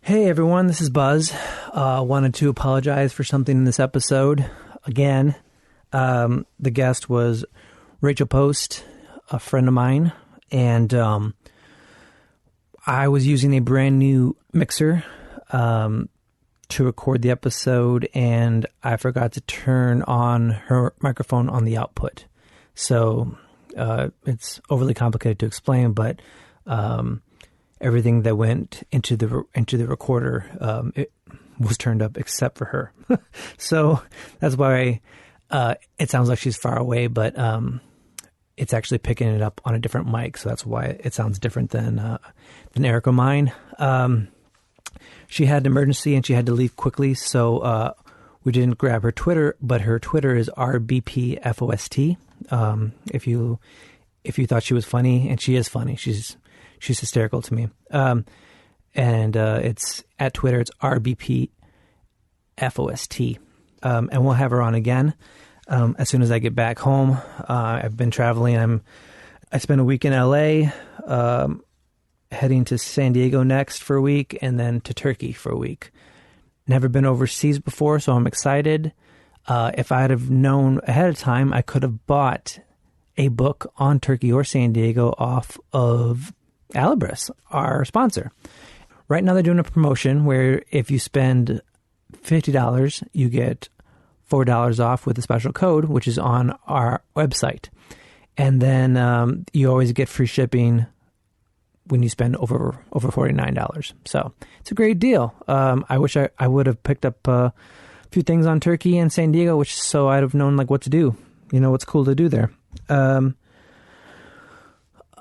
Hey everyone, this is Buzz. Wanted to apologize for something in this episode. Again, the guest was Rachel Post, a friend of mine, and I was using a brand new mixer to record the episode, and I forgot to turn on her microphone on the output. So it's overly complicated to explain, but everything that went into the recorder it was turned up except for her. So that's why it sounds like she's far away, but it's actually picking it up on a different mic, so that's why it sounds different than Erica mine. She had an emergency and she had to leave quickly, so we didn't grab her Twitter, but her Twitter is RBPFOST. If you thought she was funny, and she is funny, she's hysterical to me. And it's at Twitter, it's RBPFOST. And we'll have her on again as soon as I get back home. I've been traveling. I spent a week in LA, heading to San Diego next for a week, and then to Turkey for a week. Never been overseas before, so I'm excited. If I'd have known ahead of time, I could have bought a book on Turkey or San Diego off of Alibris, our sponsor. Right now they're doing a promotion where if you spend $50, you get $4 off with a special code, which is on our website. And then you always get free shipping when you spend over $49. So it's a great deal. I wish I would have picked up a few things on Turkey and San Diego, so I'd have known like what to do, what's cool to do there.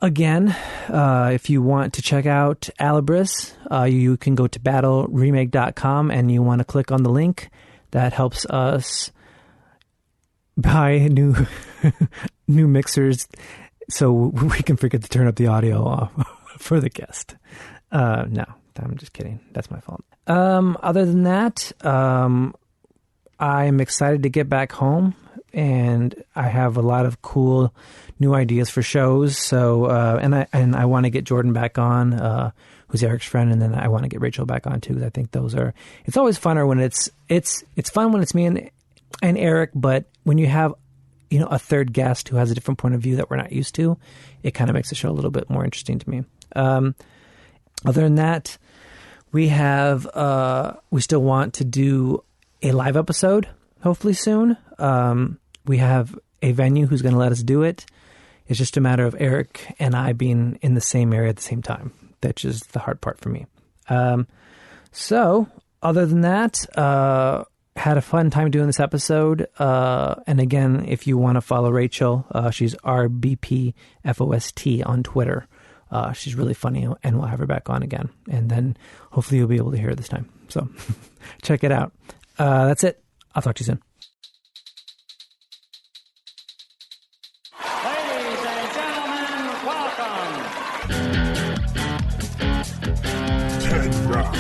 Again, if you want to check out Alibris, you can go to battleremake.com and you want to click on the link. That helps us buy new mixers so we can forget to turn up the audio off for the guest. No, I'm just kidding. That's my fault. Other than that, I'm excited to get back home, and I have a lot of cool new ideas for shows. So, and I want to get Jordan back on, who's Eric's friend, and then I want to get Rachel back on too, because I think it's always funner when it's fun when it's me and Eric, but when you have, a third guest who has a different point of view that we're not used to, it kind of makes the show a little bit more interesting to me. Other than that, we still want to do a live episode, hopefully soon. We have a venue who's going to let us do it. It's just a matter of Eric and I being in the same area at the same time. That's just the hard part for me. So other than that, had a fun time doing this episode. And again, if you want to follow Rachel, she's RBPFOST on Twitter. She's really funny, and we'll have her back on again. And then hopefully you'll be able to hear her this time. So check it out. That's it. I'll talk to you soon. Ladies and gentlemen, welcome. 10 rounds.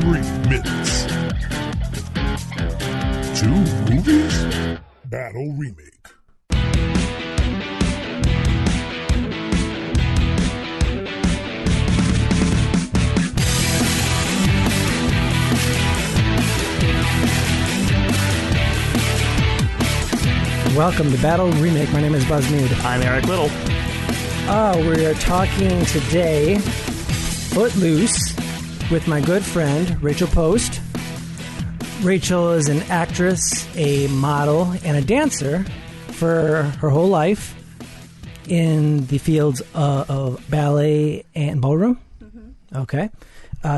3 minutes. 2 movies? Battle Remake. Welcome to Battle Remake. My name is Buzz Mead. I'm Eric Little. We are talking today Footloose with my good friend Rachel Post. Rachel is an actress, a model, and a dancer for her whole life in the fields of ballet and ballroom. Mm-hmm. Okay.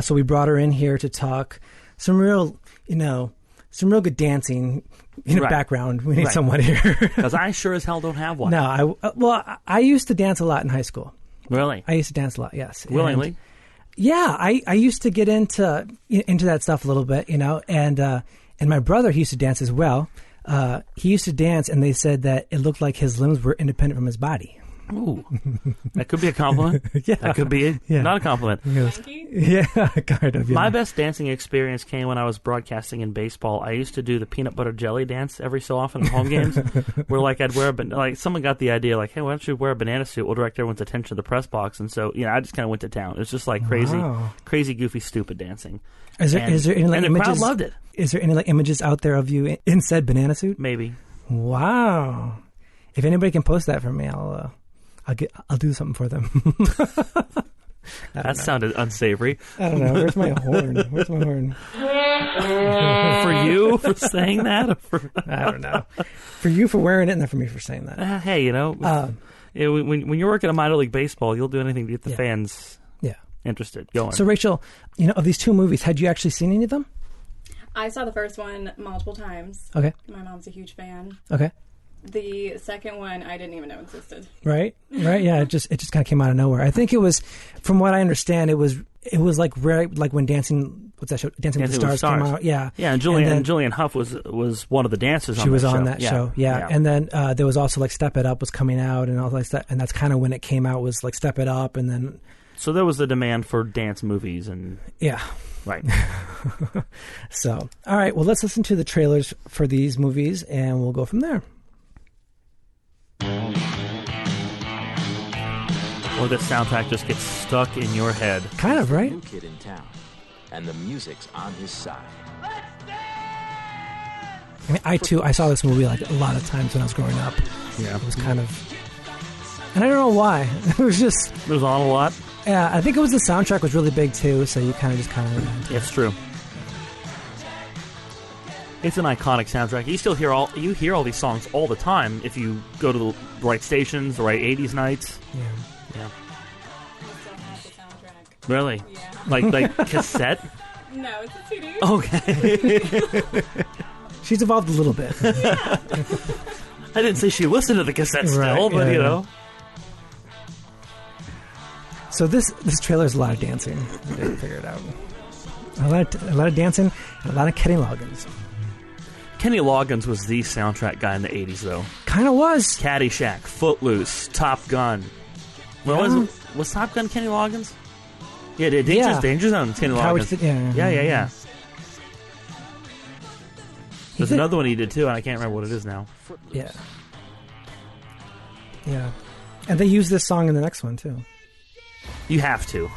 So we brought her in here to talk some real good dancing background. We need someone here. Because I sure as hell don't have one. No, I used to dance a lot in high school. Really? I used to dance a lot, yes. Willingly? And, yeah, I used to get into that stuff a little bit, and my brother, he used to dance as well. He used to dance, and they said that it looked like his limbs were independent from his body. Ooh, that could be a compliment. Yeah. That could be not a compliment. Yeah, kind of. Yeah. My best dancing experience came when I was broadcasting in baseball. I used to do the peanut butter jelly dance every so often in home games, where like I'd wear someone got the idea like, hey, why don't you wear a banana suit? We'll direct everyone's attention to the press box, and so I just kind of went to town. It was just like crazy, goofy, stupid dancing. Is there any like the images? crowd loved it. Is there any like images out there of you in said banana suit? Maybe. Wow. If anybody can post that for me, I'll do something for them. That sounded unsavory. I don't know. Where's my horn? Where's my horn? For you for saying that? I don't know. For you for wearing it, and then for me for saying that. Hey, when you're working at minor league baseball, you'll do anything to get the fans interested. Go on. So, Rachel, of these two movies, had you actually seen any of them? I saw the first one multiple times. Okay. My mom's a huge fan. Okay. The second one, I didn't even know existed. Right. Yeah. It just kind of came out of nowhere. I think it was, from what I understand, it was like when Dancing. What's that show? Dancing with the Stars came out. Yeah. Yeah. And Julianne Hough was one of the dancers. She was on that show. show. Yeah. And then there was also like Step It Up was coming out and all that stuff. And that's kind of when it came out, was like Step It Up, and then. So there was the demand for dance movies and. Yeah. Right. So, all right. Well, let's listen to the trailers for these movies, and we'll go from there. Or the soundtrack just gets stuck in your head. Kind of, right? New kid in town, and the music's on his side. I mean, I saw this movie like a lot of times when I was growing up. Yeah. It was kind of, and I don't know why. It was just. It was on a lot. Yeah, I think it was the soundtrack was really big too. So you kind of. It's true. It's an iconic soundtrack. You hear all these songs all the time if you go to the right stations, the right 80s nights. Yeah. Yeah. I still have the soundtrack. Really? Yeah. Like cassette? No, it's a CD. Okay. She's evolved a little bit. Yeah. I didn't say she listened to the cassette still, but yeah. So this trailer is a lot of dancing. I didn't figure it out. A lot of dancing and a lot of Kenny Loggins. Kenny Loggins was the soundtrack guy in the 80s, though. Kind of was. Caddyshack, Footloose, Top Gun. Was Top Gun Kenny Loggins? Yeah, Danger Zone, Kenny Loggins. Yeah. There's another one he did, too, and I can't remember what it is now. Yeah. Yeah. And they use this song in the next one, too. You have to.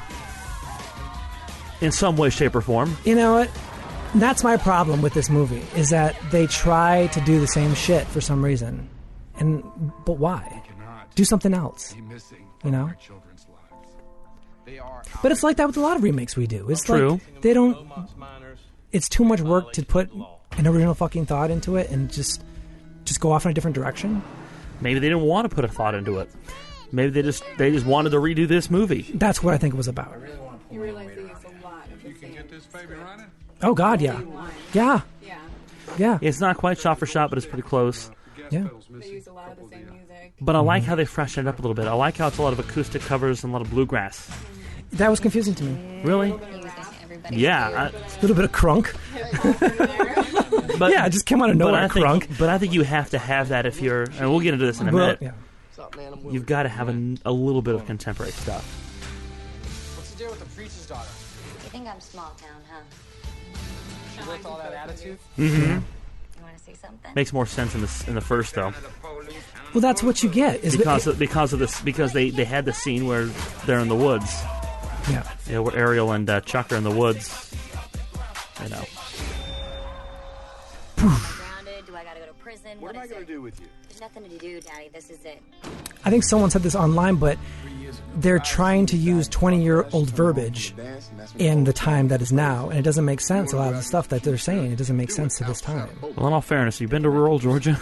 In some way, shape, or form. You know what? That's my problem with this movie, is that they try to do the same shit for some reason. But why? Do something else. You know? But it's like that with a lot of remakes we do. It's true. Like they don't. It's too much work to put an original fucking thought into it and just go off in a different direction. Maybe they didn't want to put a thought into it. Maybe they just wanted to redo this movie. That's what I think it was about. You realize they use a lot of the same. Oh God, yeah. Yeah. It's not quite shot for shot, but it's pretty close. Yeah. They use a lot of the same music. But I like how they freshened it up a little bit. I like how it's a lot of acoustic covers and a lot of bluegrass. That was confusing to me. Really? Yeah. A little bit of crunk. But, yeah, it just came out of nowhere, crunk. But I think you have to have that if you're... And we'll get into this in a minute. Yeah. You've got to have a little bit of contemporary stuff. What's the deal with the preacher's daughter? You think I'm small town, huh? She with all that attitude? Mm-hmm. You want to see something? Makes more sense in the first, though. Well, that's what you get. Because they had the scene where they're in the woods. Yeah. Where Ariel and Chuck are in the woods. You know. Grounded? Do I gotta go to prison? What am I going to do with you? There's nothing to do, Daddy. This is it. I think someone said this online, but they're trying to use 20-year-old verbiage in the time that is now, and it doesn't make sense. A lot of the stuff that they're saying, it doesn't make sense to this time. Well, in all fairness, you been to rural Georgia?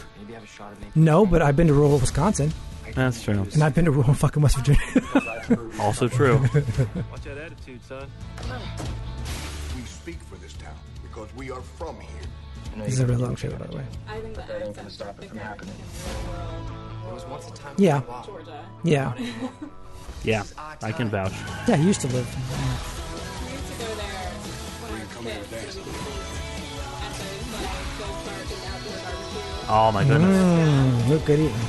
No, but I've been to rural Wisconsin. That's true. And I've been to rural fucking West Virginia. Also true. What's that attitude, son? We speak for this town because we are from here. This is a really long trailer, by the way. I think that ain't gonna stop it from happening. There was once a time Yeah. Georgia. Yeah. Yeah, I can vouch. Yeah, I used to live. We used to go there when I was kids. So we could eat at the Ghost Park and outdoor barbecue. Oh my goodness. Look good eating.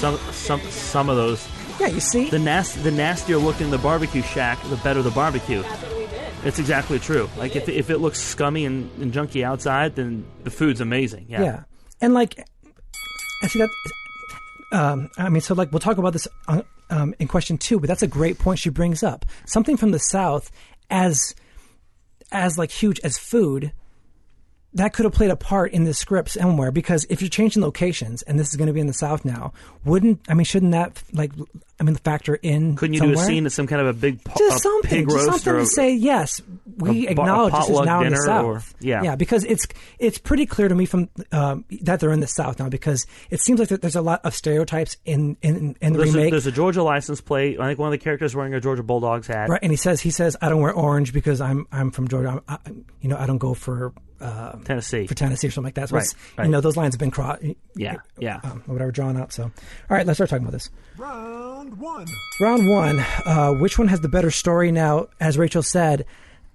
some of those. Yeah, you see? The nastier looking the barbecue shack, the better the barbecue. That's what we did. It's exactly true. Like if it looks scummy and junky outside, then the food's amazing. Yeah. And like, I see that. I mean, so like we'll talk about this in question 2, but that's a great point she brings up. Something from the South as like huge as food. That could have played a part in the script somewhere, because if you're changing locations and this is going to be in the South now, shouldn't that factor in? Couldn't you somewhere? do a scene at some kind of a big something, pig roast something or to say yes, we acknowledge this is potluck now in the dinner South. yeah, because it's pretty clear to me from that they're in the South now, because it seems like there's a lot of stereotypes in the remake. There's a Georgia license plate. I think one of the characters wearing a Georgia Bulldogs hat. Right, and he says I don't wear orange because I'm from Georgia. I don't go for Tennessee or something like that. So right. those lines have been crossed. Yeah. Or whatever, drawn out. So, all right, let's start talking about this. Round one. Round one. Which one has the better story? Now, as Rachel said,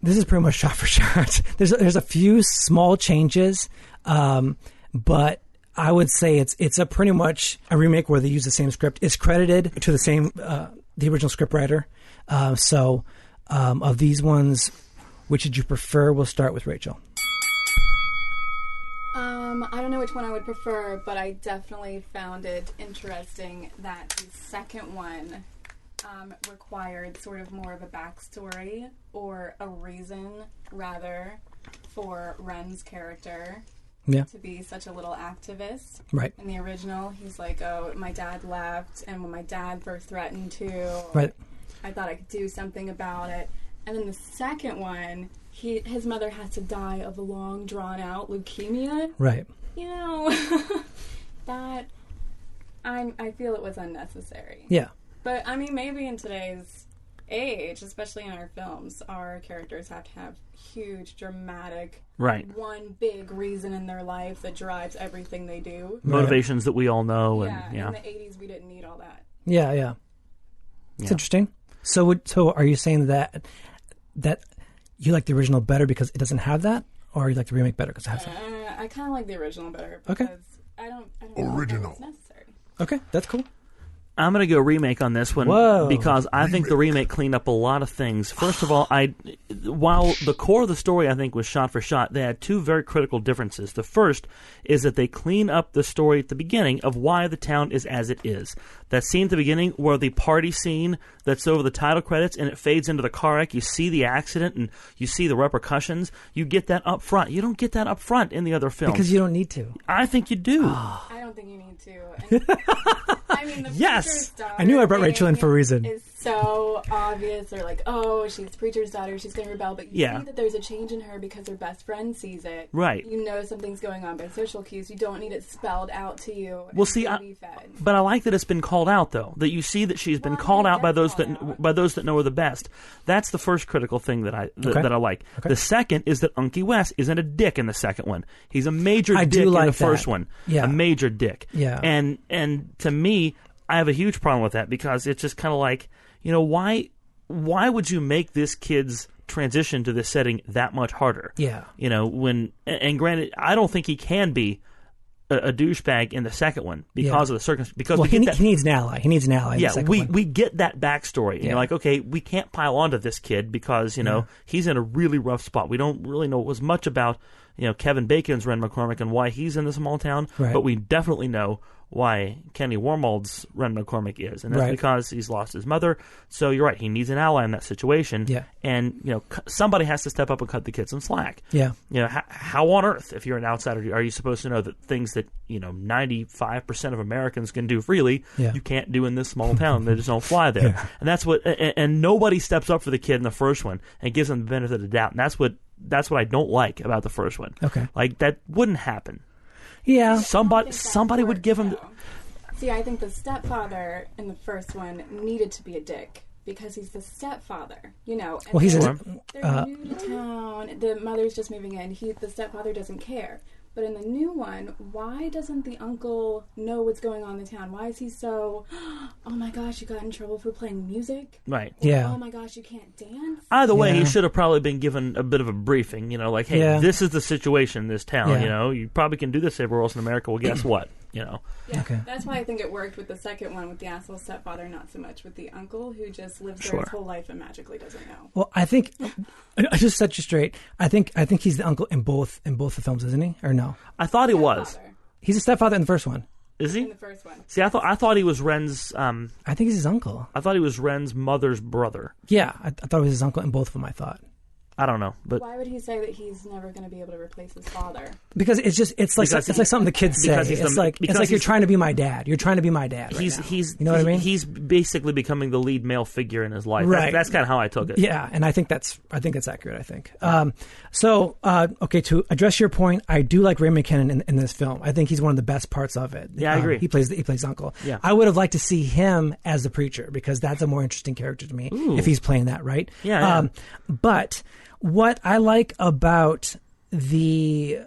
this is pretty much shot for shot. There's a few small changes, but I would say it's a pretty much a remake where they use the same script. It's credited to the same the original scriptwriter. So, of these ones, which did you prefer? We'll start with Rachel. I don't know which one I would prefer, but I definitely found it interesting that the second one required sort of more of a backstory or a reason, rather, for Ren's character to be such a little activist. Right. In the original, he's like, oh, my dad left, and when my dad first threatened to, I thought I could do something about it. And then the second one, his mother has to die of a long, drawn-out leukemia. Right. You know, that I feel it was unnecessary. Yeah. But I mean, maybe in today's age, especially in our films, our characters have to have huge, dramatic, one big reason in their life that drives everything they do. Motivations that we all know. In the 80s, we didn't need all that. Yeah. It's interesting. So are you saying that you like the original better because it doesn't have that, or you like the remake better because it has that? I kind of like the original better because I don't know if it's necessary. Okay, that's cool. I'm going to go remake on this one because I think the remake cleaned up a lot of things. First of all, while the core of the story I think was shot for shot, they had two very critical differences. The first is that they clean up the story at the beginning of why the town is as it is. That scene at the beginning where the party scene that's over the title credits and it fades into the car wreck, you see the accident and you see the repercussions, you get that up front. You don't get that up front in the other films. Because you don't need to. I think you do. I don't think you need to. And, I mean, the preacher's daughter I knew I brought Rachel in for a reason. Is so obvious. They're like, oh, she's the preacher's daughter, she's going to rebel. But you see that there's a change in her because her best friend sees it. Right. You know something's going on by social cues. You don't need it spelled out to you. Well, see, but I like that it's been called out, though. That you see that she's been called out by those that know her the best. That's the first critical thing that I like. Okay. The second is that Unky West isn't a dick in the second one. He's a major dick in the first one. Yeah. A major dick. Yeah. And to me, I have a huge problem with that because it's just kind of like, why would you make this kid's transition to this setting that much harder? Yeah. And granted, I don't think he can be a douchebag in the second one because of the circumstances. Because he needs an ally. He needs an ally. Yeah, in the second one. we get that backstory. And you're like, okay, we can't pile onto this kid because he's in a really rough spot. We don't really know as much about Kevin Bacon's Ren McCormick and why he's in the small town, but we definitely know why Kenny Wormald's Ren McCormick is, and that's because he's lost his mother. So you're right; he needs an ally in that situation. Yeah, and somebody has to step up and cut the kid some slack. Yeah, how on earth, if you're an outsider, are you supposed to know that things that 95% of Americans can do freely, you can't do in this small town? They just don't fly there, and that's what. And nobody steps up for the kid in the first one and gives him the benefit of the doubt, and that's what I don't like about the first one. Okay, like that wouldn't happen. Yeah, somebody would give him. See, I think the stepfather in the first one needed to be a dick because he's the stepfather, And well, they're new to town. The mother's just moving in. The stepfather doesn't care. But in the new one, why doesn't the uncle know what's going on in the town? Why is he so, oh my gosh, you got in trouble for playing music? Right. Yeah. Oh my gosh, you can't dance? Either way, he should have probably been given a bit of a briefing, like, hey, this is the situation in this town, you probably can do this everywhere else in America. Well, guess what? you know. Yeah, Okay. that's why I think it worked with the second one with the asshole stepfather, not so much with the uncle who just lives there his whole life and magically doesn't know. Well, I think I just set you straight. I think he's the uncle in both the films, isn't he? Or no? I thought he was. Stepfather He's a stepfather in the first one. Is he? in the first one. See, I thought he was Ren's. I think he's his uncle. I thought he was Ren's mother's brother. Yeah, I thought it was his uncle in both of them. I thought. I don't know, but Why would he say that he's never going to be able to replace his father? Because it's like something the kids say. Because he's It's the- like because you're he's- trying to be my dad. You're trying to be my dad. Right now. he's you know what I mean? He's basically becoming the lead male figure in his life. Right. That's kind of how I took it. Yeah, and I think that's accurate. I think. Okay, to address your point, I do like Ray McKinnon in this film. I think he's one of the best parts of it. Yeah, I agree. He plays uncle. Yeah. I would have liked to see him as the preacher because that's a more interesting character to me if he's playing that right. Yeah. But what I like about the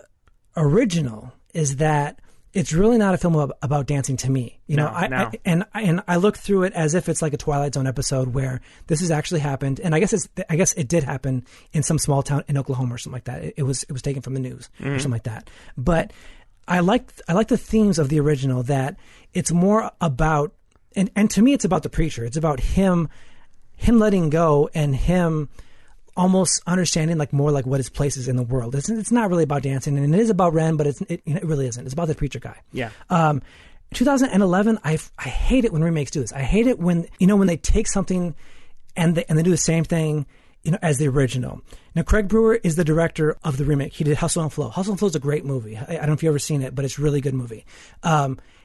original is that it's really not a film about dancing to me. You know, No. I look through it as if it's like a Twilight Zone episode where this has actually happened, and I guess it did happen in some small town in Oklahoma or something like that. It was taken from the news or something like that. But I like the themes of the original, that it's more about, and to me it's about the preacher. It's about him letting go and him almost understanding like more like what his place is in the world. It's not really about dancing, and it is about Ren, but it really isn't. It's about the preacher guy. Yeah. 2011, I hate it when remakes do this. I hate it when they take something and they do the same thing, as the original. Now, Craig Brewer is the director of the remake. He did Hustle and Flow. Hustle and Flow is a great movie. I don't know if you've ever seen it, but it's a really good movie.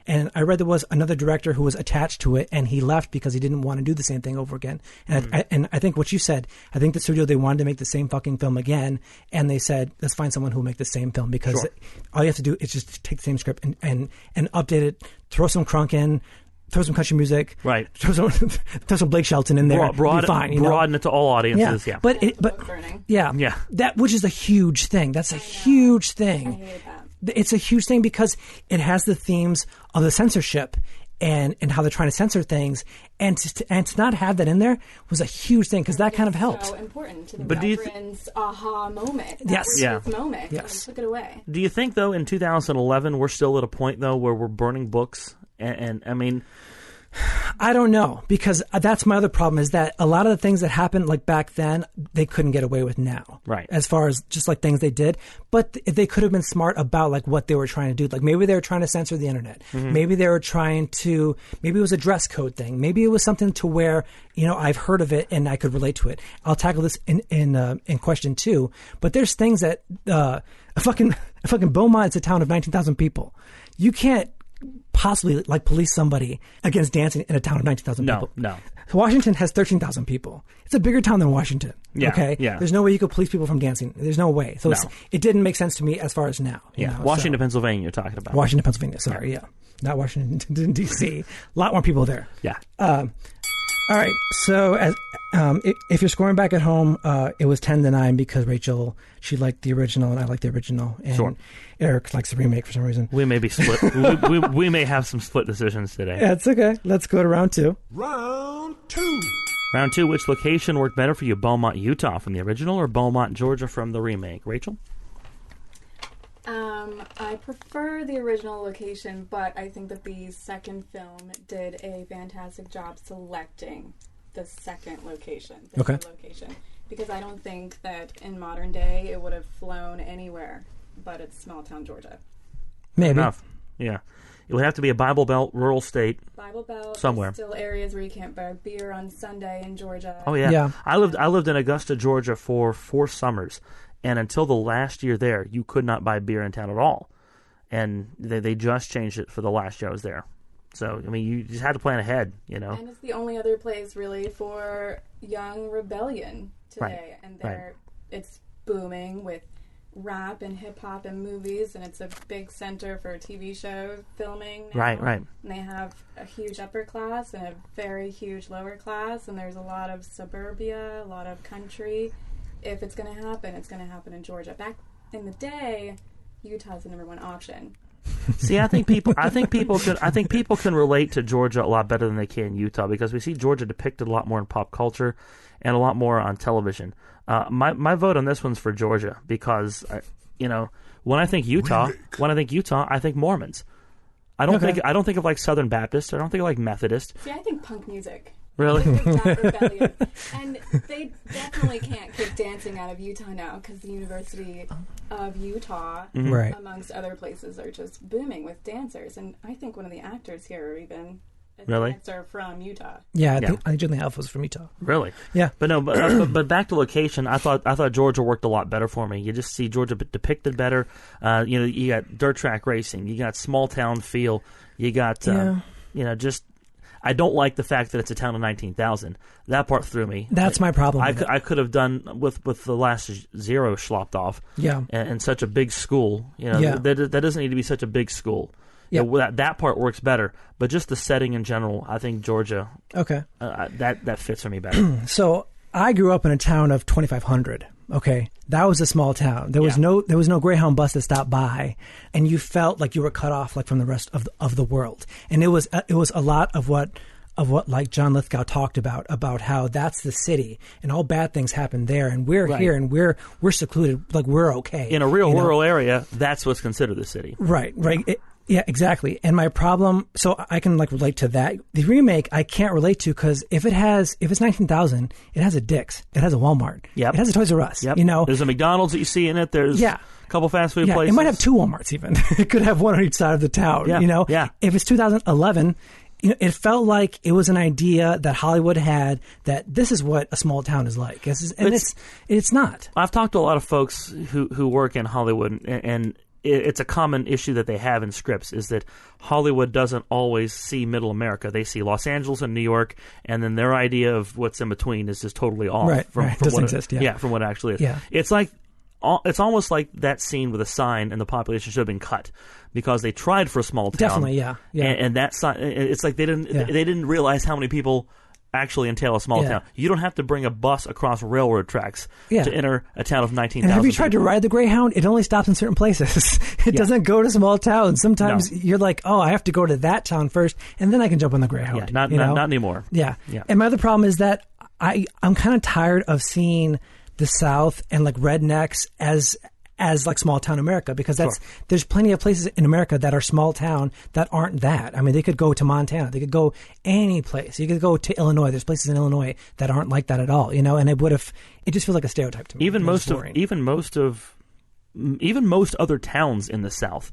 And I read there was another director who was attached to it, and he left because he didn't want to do the same thing over again. And I think what you said, I think the studio, they wanted to make the same fucking film again, and they said, let's find someone who will make the same film, because all you have to do is just take the same script and update it, throw some crunk in, throw some country music, Right. Throw some Blake Shelton in there, Broaden be fine. broaden it to all audiences. Yeah. But Burning. yeah, that, which is a huge thing. That's a huge I thing. hated that. It's a huge thing because it has the themes of the censorship and how they're trying to censor things, and to not have that in there was a huge thing, because that kind of helped. So important to the But do you veterans' aha moment. That Yes. was Yeah. his moment. Yes. And he took it away. Do you think, though, in 2011, we're still at a point, though, where we're burning books? And I mean, I don't know, because that's my other problem, is that a lot of the things that happened like back then, they couldn't get away with now. Right. As far as just like things they did. But they could have been smart about like what they were trying to do. Like maybe they were trying to censor the internet. Mm-hmm. Maybe they were trying to, maybe it was a dress code thing. Maybe it was something to where, I've heard of it and I could relate to it. I'll tackle this in question 2. But there's things that, a fucking Beaumont is a town of 19,000 people. You can't possibly like police somebody against dancing in a town of 19,000 people. No. Washington has 13,000 people. It's a bigger town than Washington. Yeah, Okay. yeah. There's no way you could police people from dancing. There's no way. So No. it didn't make sense to me as far as now. Yeah. Washington, Pennsylvania, you're talking about. Washington, Pennsylvania. Sorry. Yeah. Not Washington, D.C. A lot more people there. Yeah. All right. So if you're scoring back at home, it was 10-9 because Rachel, she liked the original and I liked the original. And Sure. Eric likes the remake for some reason. We may be split. we may have some split decisions today. That's okay. Let's go to round 2. Round 2. Round 2, which location worked better for you, Beaumont, Utah from the original or Beaumont, Georgia from the remake? Rachel? I prefer the original location, but I think that the second film did a fantastic job selecting the second location, the Okay. new location, because I don't think that in modern day it would have flown anywhere but it's small town Georgia. Maybe. Enough. Yeah. It would have to be a Bible Belt rural state. Bible Belt, Somewhere. there's still areas where you can't buy beer on Sunday in Georgia. Oh yeah. Yeah. I lived in Augusta, Georgia for 4 summers, and until the last year there, you could not buy beer in town at all. And they just changed it for the last year I was there. So I mean, you just had to plan ahead, And it's the only other place really for young rebellion today, Right, and right. it's booming with rap and hip hop and movies, and it's a big center for TV show filming now. Right. And they have a huge upper class and a very huge lower class, and there's a lot of suburbia, a lot of country. If it's going to happen, it's going to happen in Georgia. Back in the day, Utah's the number 1 option. See, I think people can relate to Georgia a lot better than they can Utah, because we see Georgia depicted a lot more in pop culture and a lot more on television. My vote on this one's for Georgia because when I think Utah, I think Mormons. I don't think of like Southern Baptist. I don't think of like Methodist. See, I think punk music. Really? That rebellion. And they definitely can't kick dancing out of Utah now because the University of Utah, Right. amongst other places, are just booming with dancers. And I think one of the actors here are even a Really? dancer from Utah. Yeah, I think Julian Alpha was from Utah. Really? Yeah. But no, but back to location. I thought Georgia worked a lot better for me. You just see Georgia depicted better. You got dirt track racing. You got small town feel. You got just. I don't like the fact that it's a town of 19,000. That part threw me. That's my problem. I could have done with the last zero slopped off. Yeah. And such a big school. That doesn't need to be such a big school. Yeah. That part works better. But just the setting in general, I think Georgia. Okay. That fits for me better. So I grew up in a town of 2,500. Okay, that was a small town. There was no Greyhound bus that stopped by, and you felt like you were cut off like from the rest of the world. And it was a lot of what like John Lithgow talked about how that's the city and all bad things happen there, and we're here and we're secluded, like we're okay in a real rural area. That's what's considered the city. Right. Yeah, exactly. And my problem, so I can like relate to that. The remake, I can't relate to because if it's 19,000, it has a Dick's, it has a Walmart, Yep. it has a Toys R Us. Yep. You know, there's a McDonald's that you see in it. There's a couple fast food places. It might have two Walmarts even. It could have one on each side of the town. Yeah. You know, Yeah. If it's 2011. It felt like it was an idea that Hollywood had that this is what a small town is like. It's not. I've talked to a lot of folks who work in Hollywood, and it's a common issue that they have in scripts is that Hollywood doesn't always see Middle America. They see Los Angeles and New York, and then their idea of what's in between is just totally off from doesn't what exist. from what it actually is. Yeah. It's almost like that scene with a sign and the population should have been cut because they tried for a small town. Definitely, yeah. And that sign, it's like they didn't realize how many people actually entail a small town. You don't have to bring a bus across railroad tracks to enter a town of 19,000. And have you tried to ride the Greyhound? It only stops in certain places. It doesn't go to small towns. Sometimes you're like, oh, I have to go to that town first, and then I can jump on the Greyhound. Yeah, not anymore. Yeah. And my other problem is that I'm kind of tired of seeing the South and like rednecks as like small town America, because there's plenty of places in America that are small town that aren't that. I mean, they could go to Montana, they could go any place. You could go to Illinois. There's places in Illinois that aren't like that at all, you know. And it just feels like a stereotype to me. Even most other towns in the South,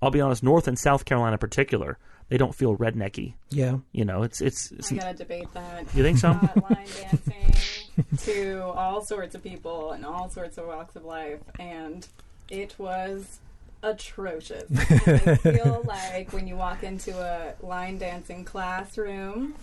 I'll be honest, North and South Carolina in particular, they don't feel rednecky. Yeah, you know, it's. I gotta debate that. You think so? Line dancing to all sorts of people in all sorts of walks of life, and it was atrocious. And I feel like when you walk into a line dancing classroom,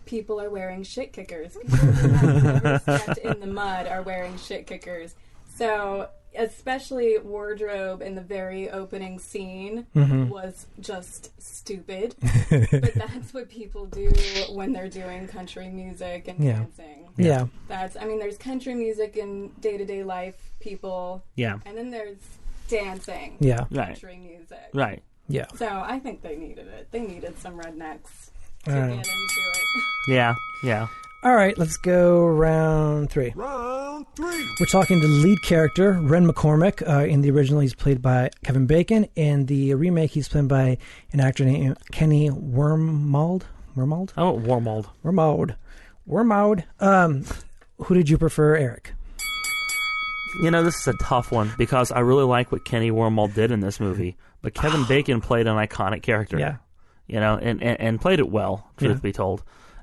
people are wearing shit kickers. People who have never stepped in the mud are wearing shit kickers. So, especially wardrobe in the very opening scene was just stupid. But that's what people do when they're doing country music and dancing. Yeah. There's country music in day-to-day life, people. Yeah. And then there's dancing. Yeah. Country music. Right. Yeah. So I think they needed it. They needed some rednecks to All right. get into it. Yeah. Yeah. All right, let's go round 3. Round 3. We're talking to the lead character, Ren McCormick. In the original, he's played by Kevin Bacon. In the remake, he's played by an actor named Kenny Wormald. Wormald? Oh, Wormald. Wormald. Who did you prefer, Eric? You know, this is a tough one because I really like what Kenny Wormald did in this movie, but Kevin Bacon played an iconic character. Yeah. You know, and played it well, truth be told.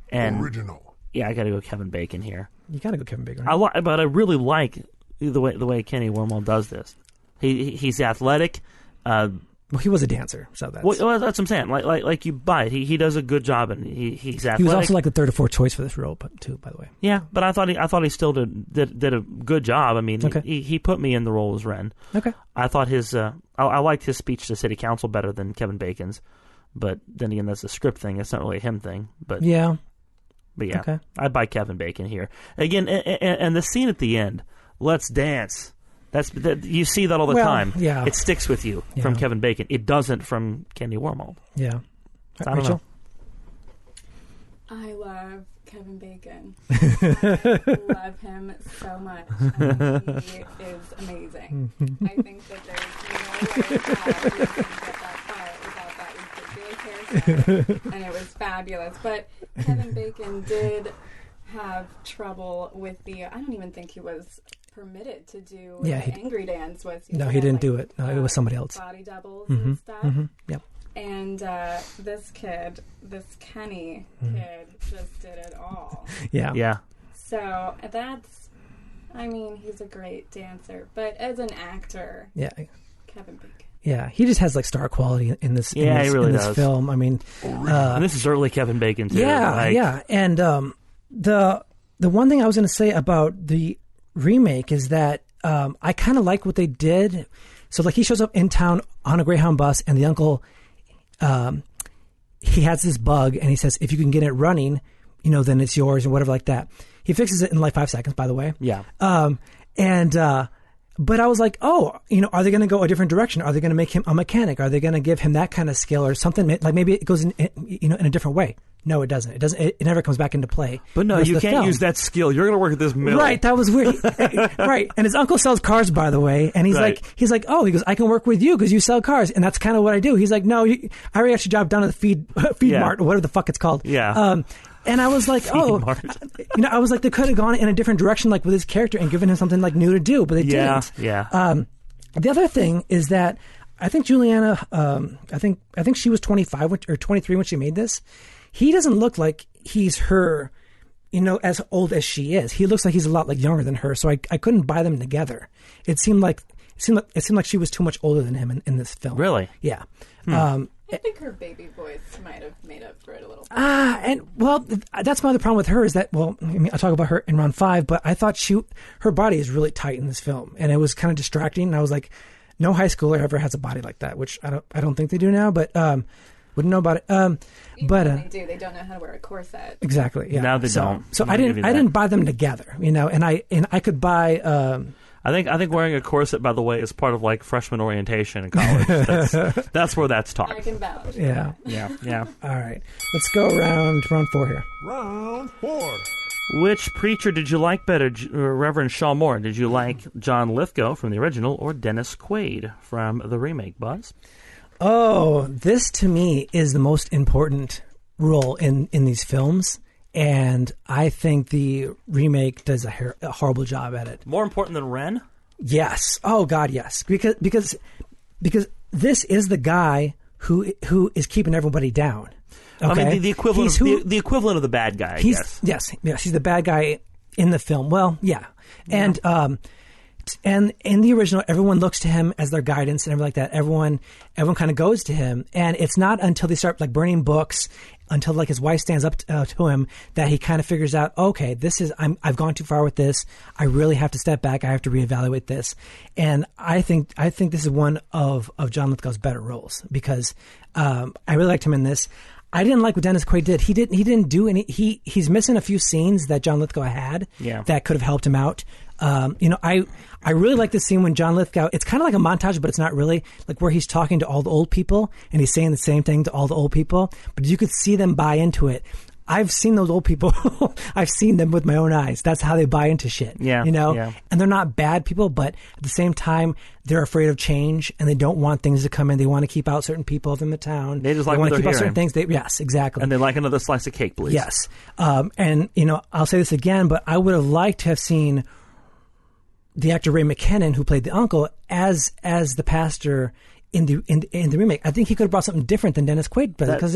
And Original. yeah, I got to go Kevin Bacon here. You gotta go Kevin Bacon. But I really like the way Kenny Wormald does this. He's athletic. Well, he was a dancer, so that's... Well, that's what I'm saying. Like you buy it. He does a good job, and he's athletic. He was also like the third or fourth choice for this role, too, by the way. Yeah, but I thought he still did a good job. I mean, Okay. he put me in the role as Ren. Okay. I thought I liked his speech to City Council better than Kevin Bacon's, but then again, that's a script thing. It's not really a him thing. But yeah, okay. I'd buy Kevin Bacon here again. And the scene at the end, let's dance. You see that all the time. Yeah. It sticks with you from Kevin Bacon. It doesn't from Kenny Wormald. Yeah. I don't Rachel? know. I love Kevin Bacon. I love him so much. He is amazing. I think that there's no way how we can get that part without that and it was fabulous. But Kevin Bacon did have trouble with the. I don't even think he was permitted to do the angry dance. No, he didn't do it. No, it was somebody else. Body doubles and stuff. Yep. And this Kenny kid, just did it all. Yeah. So that's, I mean, he's a great dancer, but as an actor, Kevin Bacon. Yeah, he just has like star quality in this. Yeah, he really does. This film. I mean, and this is early Kevin Bacon too. Yeah. And the one thing I was going to say about the remake is that I kind of like what they did. So like he shows up in town on a Greyhound bus, and the uncle, he has this bug, and he says, if you can get it running, then it's yours, and whatever like that. He fixes it in like 5 seconds, by the way. Yeah. But I was like, are they going to go a different direction? Are they going to make him a mechanic? Are they going to give him that kind of skill or something? Like maybe it goes in a different way. No, it doesn't. It never comes back into play. But no, you can't use that skill. You're going to work at this mill. Right. That was weird. Right. And his uncle sells cars, by the way. And he's like, he goes, I can work with you because you sell cars. And that's kind of what I do. He's like, no, I already got your job down at the feed mart or whatever the fuck it's called. Yeah. And I was like, I was like, they could have gone in a different direction, like with his character, and given him something like new to do, but they didn't. Yeah. The other thing is that I think Juliana, I think she was 25 or 23 when she made this. He doesn't look like he's her, as old as she is. He looks like he's a lot like younger than her. So I couldn't buy them together. It seemed like she was too much older than him in this film. Really? Yeah. I think her baby voice might have made up for it a little bit. That's my other problem with her is that, I'll talk about her in round 5, but I thought her body is really tight in this film, and it was kind of distracting. And I was like, no high schooler ever has a body like that, which I don't think they do now, but wouldn't know about it. But they do. They don't know how to wear a corset. Exactly. Yeah. Now they don't. So I didn't buy them together, and I could buy. I think wearing a corset, by the way, is part of like freshman orientation in college. That's where that's taught. I can vouch. Yeah. Yeah. All right. Let's go round 4 here. Round 4. Which preacher did you like better, Reverend Shaw Moore? Did you like John Lithgow from the original or Dennis Quaid from the remake, Buzz? Oh, this to me is the most important role in these films. And I think the remake does a horrible job at it. More important than Ren? Yes. Oh God, yes. Because this is the guy who is keeping everybody down. Okay? I mean, the equivalent the equivalent of the bad guy, I guess. Yes, he's the bad guy in the film. Well, yeah. And in the original, everyone looks to him as their guidance and everything like that. Everyone kind of goes to him, and it's not until they start like burning books, until like his wife stands up to him, that he kind of figures out, okay, I've gone too far with this. I really have to step back. I have to reevaluate this. And I think this is one of John Lithgow's better roles, because I really liked him in this. I didn't like what Dennis Quaid did. He didn't do any. He's missing a few scenes that John Lithgow had that could have helped him out. I really like this scene when John Lithgow, it's kind of like a montage, but it's not really, like where he's talking to all the old people and he's saying the same thing to all the old people, but you could see them buy into it. I've seen those old people. I've seen them with my own eyes. That's how they buy into shit. Yeah. And they're not bad people, but at the same time, they're afraid of change and they don't want things to come in. They want to keep out certain people from the town. They just like want what to keep they're out certain hearing. things. Yes, exactly. And they like another slice of cake, please. Yes. And I'll say this again, but I would have liked to have seen the actor Ray McKinnon, who played the uncle, as the pastor in the remake. I think he could have brought something different than Dennis Quaid, because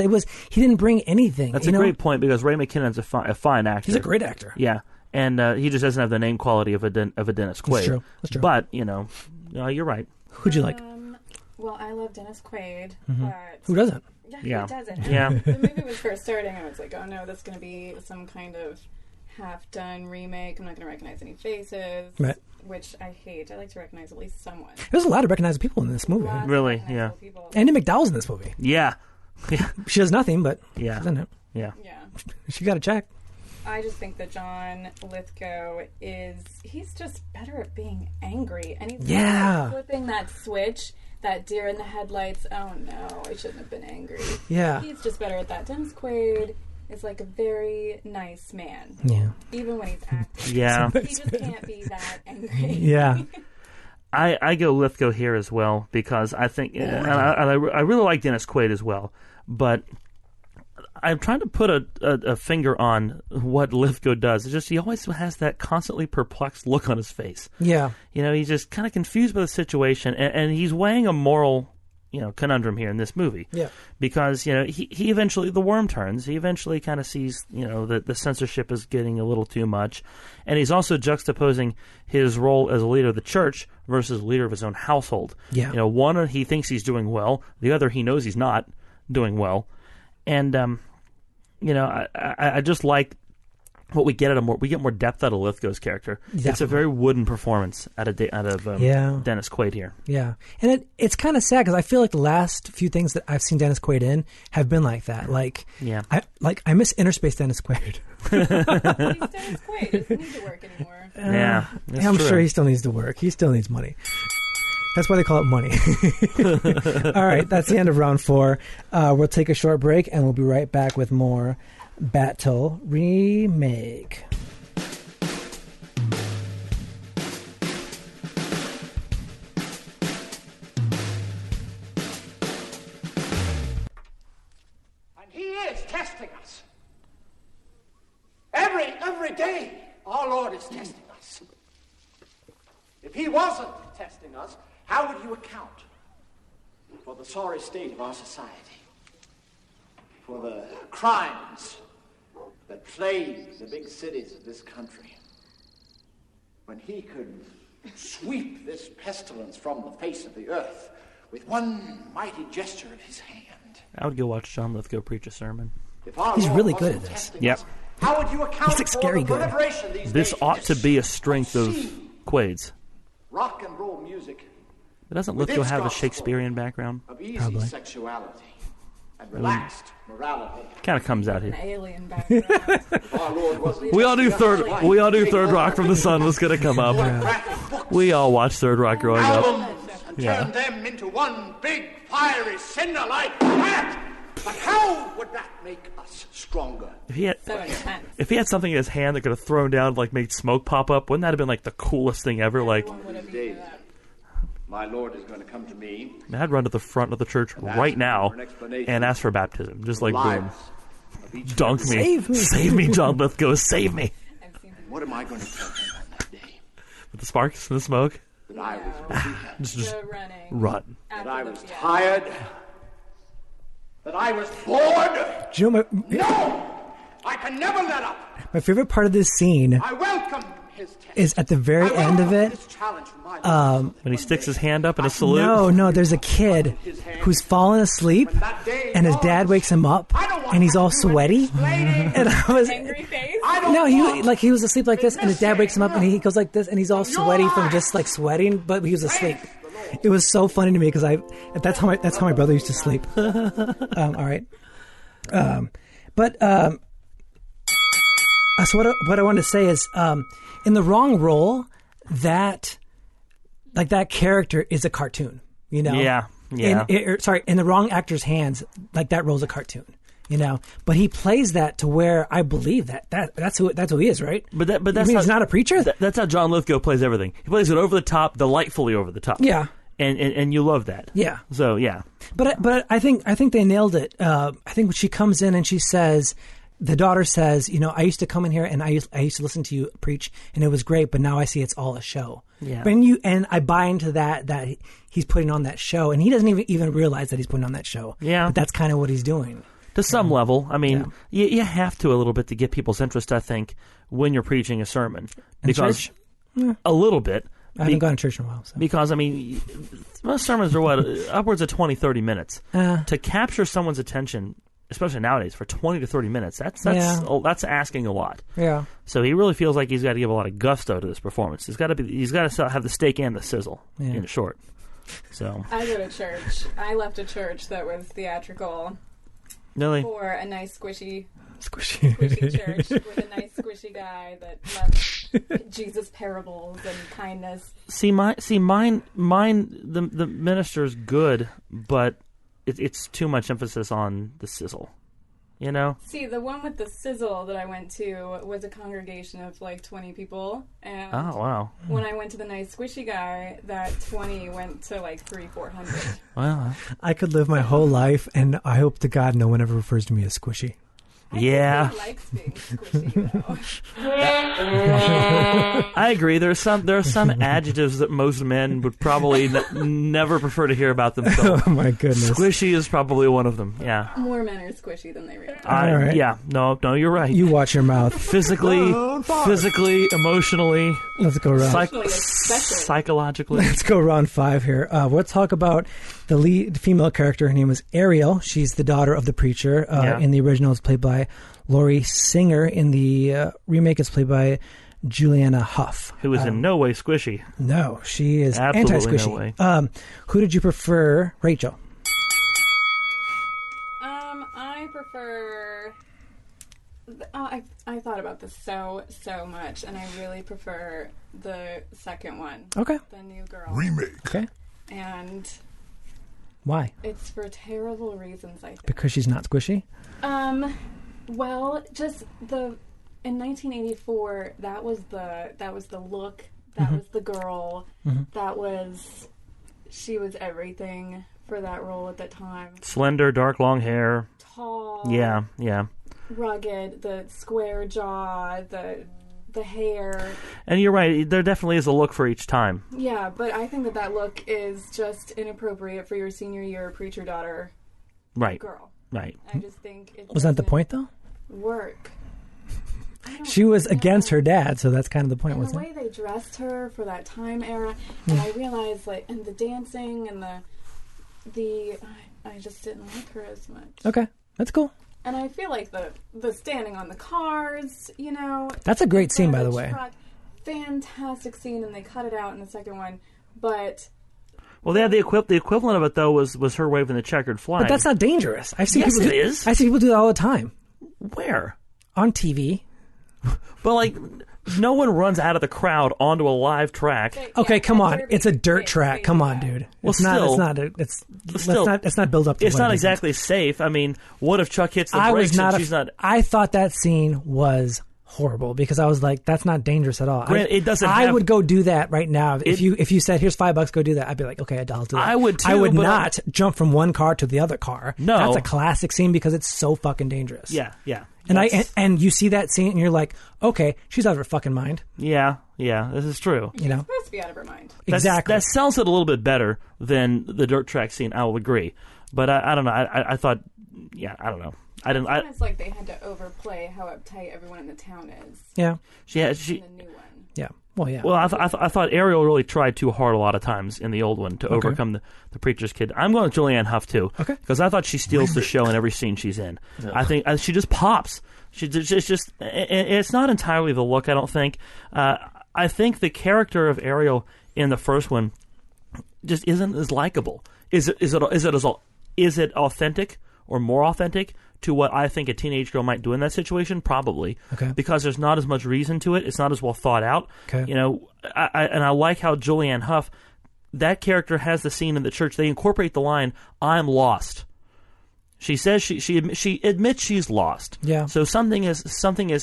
he didn't bring anything. That's a great point, because Ray McKinnon's a fine actor. He's a great actor. Yeah, and he just doesn't have the name quality of a Dennis Quaid. That's true. But you're right. Who'd you like? Well, I love Dennis Quaid, but Who doesn't? Yeah, who doesn't? Yeah. The movie was first starting, I was like, oh no, that's going to be some kind of half-done remake. I'm not going to recognize any faces. Right. Which I hate. I like to recognize at least someone. There's a lot of recognizable people in this movie. Really? Yeah. Andy McDowell's in this movie. Yeah. She does nothing, but yeah. she's in it. Yeah. She got a check. I just think that John Lithgow he's just better at being angry. And he's flipping that switch, that deer in the headlights. Oh no, I shouldn't have been angry. Yeah. He's just better at that. Dennis Quaid is like a very nice man. Yeah. Even when he's acting. Yeah. He just can't be that angry. Yeah. I go Lithgow here as well, because I think, and I really like Dennis Quaid as well, but I'm trying to put a finger on what Lithgow does. It's just he always has that constantly perplexed look on his face. Yeah. He's just kind of confused by the situation, and he's weighing a moral, conundrum here in this movie. Yeah. Because, he eventually, the worm turns. He eventually kind of sees, that the censorship is getting a little too much. And he's also juxtaposing his role as a leader of the church versus leader of his own household. Yeah. One, he thinks he's doing well. The other, he knows he's not doing well. And, I just like what we get we get more depth out of Lithgow's character. Definitely. It's a very wooden performance out of Dennis Quaid here. Yeah, and it's kind of sad because I feel like the last few things that I've seen Dennis Quaid in have been like that. I miss Interspace Dennis Quaid. He's Dennis Quaid. He doesn't need to work anymore. I'm sure he still needs to work. He still needs money. That's why they call it money. All right, that's the end of round 4. We'll take a short break, and we'll be right back with more Battle Remake. And he is testing us. Every day, our Lord is testing us. If he wasn't testing us, how would you account for the sorry state of our society? For the crimes that plague the big cities of this country? When he could sweep this pestilence from the face of the earth with one mighty gesture of his hand. I would go watch John Lithgow preach a sermon. He's really good at this. Yep. How would you account He's like scary for the good. proliferation these This days ought to be a strength of Quaid's. rock and roll music? But doesn't Lithgow have a Shakespearean background? Of easy Probably. sexuality and relaxed morality. Kind of comes out An here. alien background. Our Lord wasn't We all knew just Third Rock from the Sun was going to come up. We all watched Third Rock growing up. albums and turned them into one big fiery cinder like that. But how would that make us stronger? If he had, So intense. if he had something in his hand that could have thrown down, made smoke pop up, wouldn't that have been the coolest thing ever? Everyone would have Dave, used that. my Lord is going to come to me. I'd run to the front of the church right now and ask for baptism. Just boom. Lives of each Dunk me. Save me. Save me, John Lithgow. Save me. I've seen him. What am I going to tell him on that day? With the sparks and the smoke. That I was Just The running. run. that I was tired. That I was bored. Do you know No! I can never let up. my favorite part of this scene I welcome his test. is at the very end of it. This challenge from my Lord. When he sticks his hand up in a salute. No, there's a kid who's fallen asleep, and his dad wakes him up, and he's all sweaty. And I was, Angry face. he was asleep like this, and his dad wakes him up, and he goes like this, and he's all sweaty from just sweating, but he was asleep. It was so funny to me because that's how my brother used to sleep. All right, so what I wanted to say is, in the wrong role, that character is a cartoon. Yeah. In the wrong actor's hands, that role's a cartoon. But he plays that to where I believe that's who he is, right? But that's you mean he's not a preacher. That's how John Lithgow plays everything. He plays it over the top, delightfully over the top. Yeah. And you love that. Yeah. So yeah. But I think they nailed it. I think when she comes in and she says, the daughter says, I used to come in here and I used to listen to you preach and it was great, but now I see it's all a show. Yeah. And I buy into that he's putting on that show, and he doesn't even realize that he's putting on that show. Yeah. But that's kind of what he's doing. To some level. I mean, you have to a little bit to get people's interest, I think, when you're preaching a sermon. Because a little bit. I haven't gone to church in a while. So. Because, most sermons are upwards of 20, 30 minutes. To capture someone's attention, especially nowadays, for 20 to 30 minutes, that's asking a lot. Yeah. So he really feels like he's got to give a lot of gusto to this performance. He's got to have the steak and the sizzle, in short. So I go to church. I left a church that was theatrical really for a nice squishy Squishy church with a nice squishy guy that loved Jesus parables and kindness. Mine. The minister's good, but it's too much emphasis on the sizzle. See, the one with the sizzle that I went to was a congregation of 20 people, and oh wow! When I went to the nice squishy guy, that 20 went to 300-400. Well, I could live my whole life, and I hope to God no one ever refers to me as squishy. Yeah. He likes being squishy, though. I agree. There are some adjectives that most men would probably never prefer to hear about themselves. Oh my goodness. Squishy is probably one of them. Yeah. More men are squishy than they realize. All right. Yeah. No, you're right. You watch your mouth. Physically, emotionally, Let's go round. Emotionally, especially. psychologically. Let's go round 5 here. We'll talk about the female character. Her name was Ariel. She's the daughter of the preacher. In the original, it's played by Laurie Singer. In the remake, it's played by Juliana Hough. Who is in no way squishy. No, she is Absolutely anti-squishy. no way. Who did you prefer, Rachel? I prefer. I thought about this so much, and I really prefer the second one. Okay. The new girl. Remake. Okay. And Why? it's for terrible reasons, I think. Because she's not squishy? Well, just in 1984, that was the look, that was the girl, she was everything for that role at that time. Slender, dark, long hair. Tall. Yeah. Rugged, the square jaw, the hair. And you're right. There definitely is a look for each time. Yeah, but I think that look is just inappropriate for your senior year preacher daughter Right. girl. Right. I just think it Was that the doesn't point, though? work. She was against her dad, so that's kind of the point, And the wasn't way it? they dressed her for that time era, and I realized, and the dancing and I just didn't like her as much. Okay, that's cool. And I feel like the standing on the cars, That's a great scene, by the the way. truck, fantastic scene, and they cut it out in the second one. But Well, they had the equivalent of it though was her waving the checkered flag. But that's not dangerous. I've seen Yes, people it is. I see people do that all the time Where? on TV. But no one runs out of the crowd onto a live track. Okay, come on. It's a dirt track. Come on, dude. Well, It's not. still- It's not built up to It's what not it is. exactly safe. I mean, what if Chuck hits the I brakes was not. and she's not? I thought that scene was horrible because I was like, "That's not dangerous at all." Grant, it doesn't I have- would go do that right now if you said, "Here's $5, go do that." I'd be like, "Okay, I'll do that." I would too, I would but not jump from one car to the other car. No. That's a classic scene because it's so fucking dangerous. Yeah. And That's- and you see that scene and you're like, "Okay, she's out of her fucking mind." Yeah. This is true. You know, supposed to be out of her mind. exactly. That sells it a little bit better than the dirt track scene. I will agree, but I don't know. I thought, I don't know. I didn't. It's like they had to overplay how uptight everyone in the town is. Yeah. She. In the new one. Yeah. Well, yeah. Well, I thought Ariel really tried too hard a lot of times in the old one to overcome the preacher's kid. I'm going with Julianne Hough too, because I thought she steals the show in every scene she's in. Yeah. I think she just pops. It's just it's not entirely the look. I don't think. I think the character of Ariel in the first one just isn't as likable. Is it authentic or more authentic to what I think a teenage girl might do in that situation? Probably. Okay. Because there's not as much reason to it. It's not as well thought out. Okay. I like how Julianne Hough, that character has the scene in the church. They incorporate the line, "I'm lost." She says she admits she's lost. Yeah. So something is something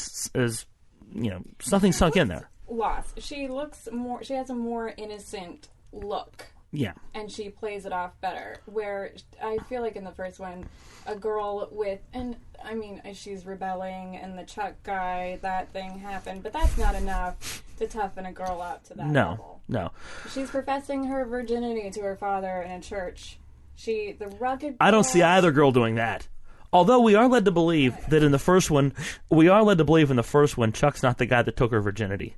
sunk in there. Lost. She has a more innocent look. Yeah. And she plays it off better. Where I feel like in the first one, a girl she's rebelling, and the Chuck guy, that thing happened, but that's not enough to toughen a girl up to that level. No. She's professing her virginity to her father in a church. The rugged. I don't see either girl doing that. Although we are led to believe that in the first one, Chuck's not the guy that took her virginity.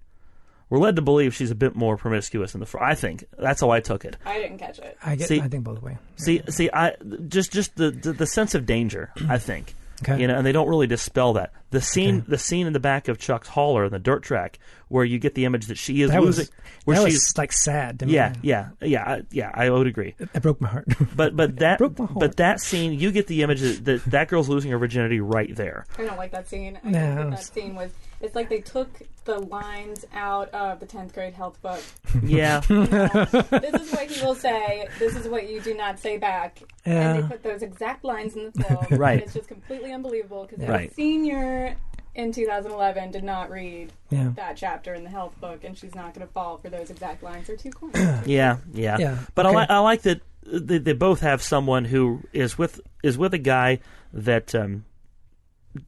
We're led to believe she's a bit more promiscuous in the first. I think that's how I took it. I didn't catch it. I think both ways. I just the sense of danger. I think. Okay. And they don't really dispel that. The scene in the back of Chuck's hauler in the dirt track, where you get the image that she is losing. That was like sad to me. Yeah. I would agree. It broke my heart. But that broke my heart. But that scene, you get the image that girl's losing her virginity right there. I don't like that scene. I think that scene was. It's like they took the lines out of the 10th grade health book. Yeah. This is what he will say. This is what you do not say back. Yeah. And they put those exact lines in the film. Right. And it's just completely unbelievable because Right. a senior in 2011 did not read Yeah. that chapter in the health book, and she's not going to fall for those exact lines. They're too corny. Yeah. But Okay. I like that they both have someone who is with a guy that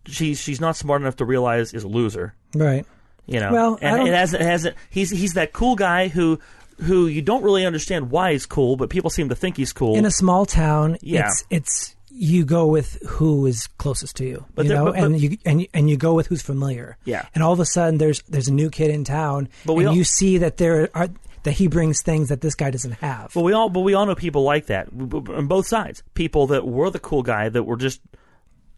she's not smart enough to realize is a loser. Right. You know. Well, and it hasn't. He's that cool guy who you don't really understand why he's cool, but people seem to think he's cool. In a small town, Yeah. it's you go with who is closest to you, But you there- know, but- and you go with who's familiar. Yeah. And all of a sudden, there's a new kid in town, But we and all- you see that that he brings things that this guy doesn't have. But we all know people like that on both sides. People that were the cool guy that were just.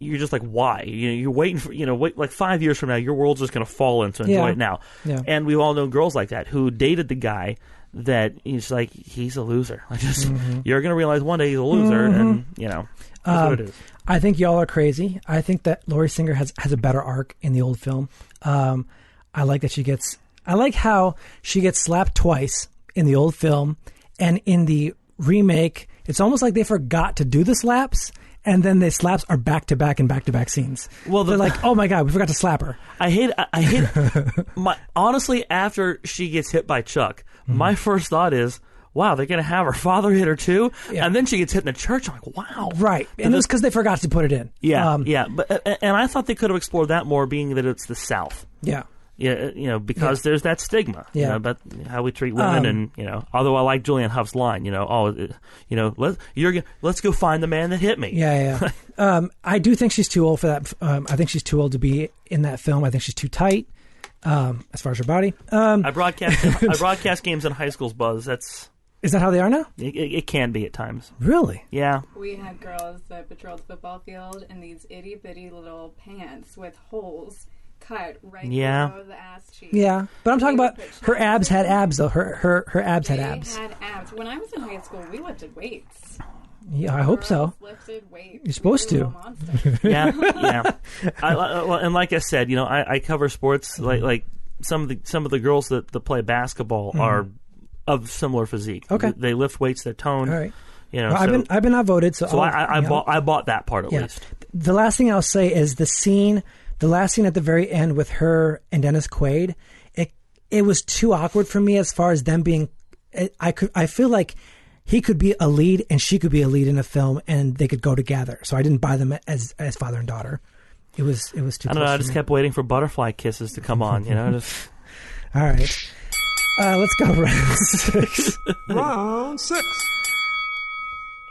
You're just like, why? You're waiting for, wait, like 5 years from now, your world's just going to fall in, so enjoy Yeah. it now. Yeah. And we've all known girls like that who dated the guy that he's like, he's a loser. Like, just you're going to realize one day he's a loser, and, that's what it is. I think y'all are crazy. I think that Laurie Singer has a better arc in the old film. I like that I like how she gets slapped twice in the old film, and in the remake, it's almost like they forgot to do the slaps. And then the slaps are back-to-back and back-to-back scenes. Well, they're like, oh my God, we forgot to slap her. I hate honestly, after she gets hit by Chuck, my first thought is, wow, they're going to have her father hit her too? Yeah. And then she gets hit in the church. I'm like, wow. Right. And it was because they forgot to put it in. Yeah, yeah. But and I thought they could have explored that more, being that it's the South. Yeah. Yeah, because there's that stigma, Yeah. about how we treat women, and although I like Julianne Hough's line, let's go find the man that hit me. Yeah. I do think she's too old for that. I think she's too old to be in that film. I think she's too tight, as far as her body. I broadcast games in high schools, Buzz. Is that how they are now? It can be at times. Really? Yeah. We had girls that patrolled the football field in these itty bitty little pants with holes cut right below the ass cheek. Yeah, but I'm talking about her abs had abs though. Her abs had They abs. had abs. When I was in high school, we lifted weights. Yeah, I hope so. Girls lifted weights. You're supposed We were to. little monsters. Yeah. And like I said, I cover sports. Like some of the girls that play basketball are of similar physique. Okay. They lift weights. They're toned. All right. Well, I've been outvoted, so I bought that part at least. The last thing I'll say is the last scene at the very end with her and Dennis Quaid. It was too awkward for me as far as them being. I feel like he could be a lead and she could be a lead in a film, and they could go together. So I didn't buy them as father and daughter. It was too. I don't know. I just kept waiting for butterfly kisses to come on. Just. All right. Let's go round 6. Round 6.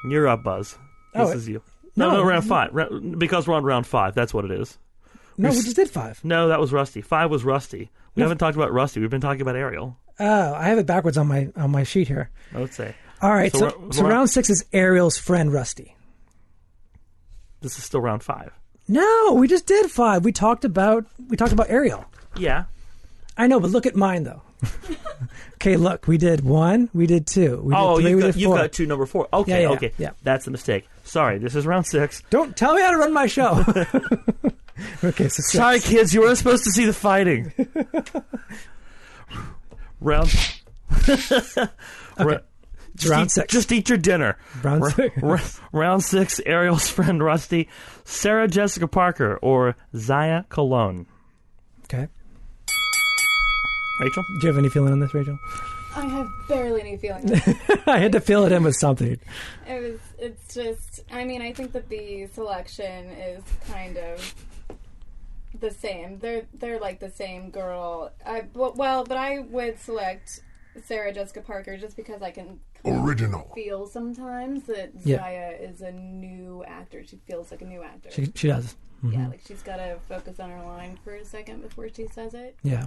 You're up, Buzz. This is you. No, round 5. Because we're on round 5. That's what it is. No, we just did 5. No, that was Rusty. 5 was Rusty. We haven't talked about Rusty. We've been talking about Ariel. Oh, I have it backwards on my sheet here. I would say. All right, so round 6 is Ariel's friend Rusty. This is still round 5. No, we just did 5. We talked about Ariel. Yeah. I know, but look at mine though. Okay, look, we did 1, we did 2, we did 3, we did 4. You've got 2 number 4. Okay, Yeah. okay. Yeah. That's a mistake. Sorry, this is round 6. Don't tell me how to run my show. Okay, so 6. Sorry, kids, you weren't supposed to see the fighting. Round. Okay. Round 6. Just eat your dinner. Round 6. Round 6. Ariel's friend Rusty, Sarah Jessica Parker, or Zaya Colon. Okay. Rachel, Do you have any feeling on this, Rachel? I have barely any feeling. I had to fill it in with something. It's just, I mean, I think that the selection is kind of the same. They're like the same girl. But I would select Sarah Jessica Parker just because I can Original. feel sometimes that Yeah. Zaya is a new actor. She feels like a new actor. She does. Mm-hmm. Yeah, like she's got to focus on her line for a second before she says it. Yeah.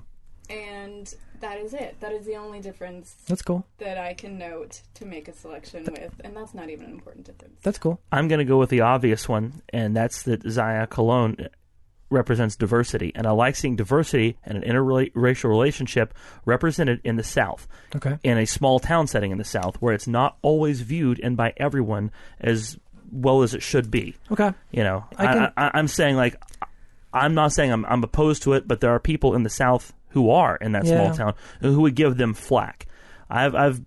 And that is it. That is the only difference That's cool. that I can note to make a selection with, and that's not even an important difference. That's cool. I'm going to go with the obvious one, and that's that Zaya Colon represents diversity. And I like seeing diversity and an interracial relationship represented in the South. Okay. In a small town setting in the South, where it's not always viewed and by everyone as well as it should be. Okay. I'm saying, like, I'm not saying I'm opposed to it, but there are people in the South who are in that small town who would give them flack. I've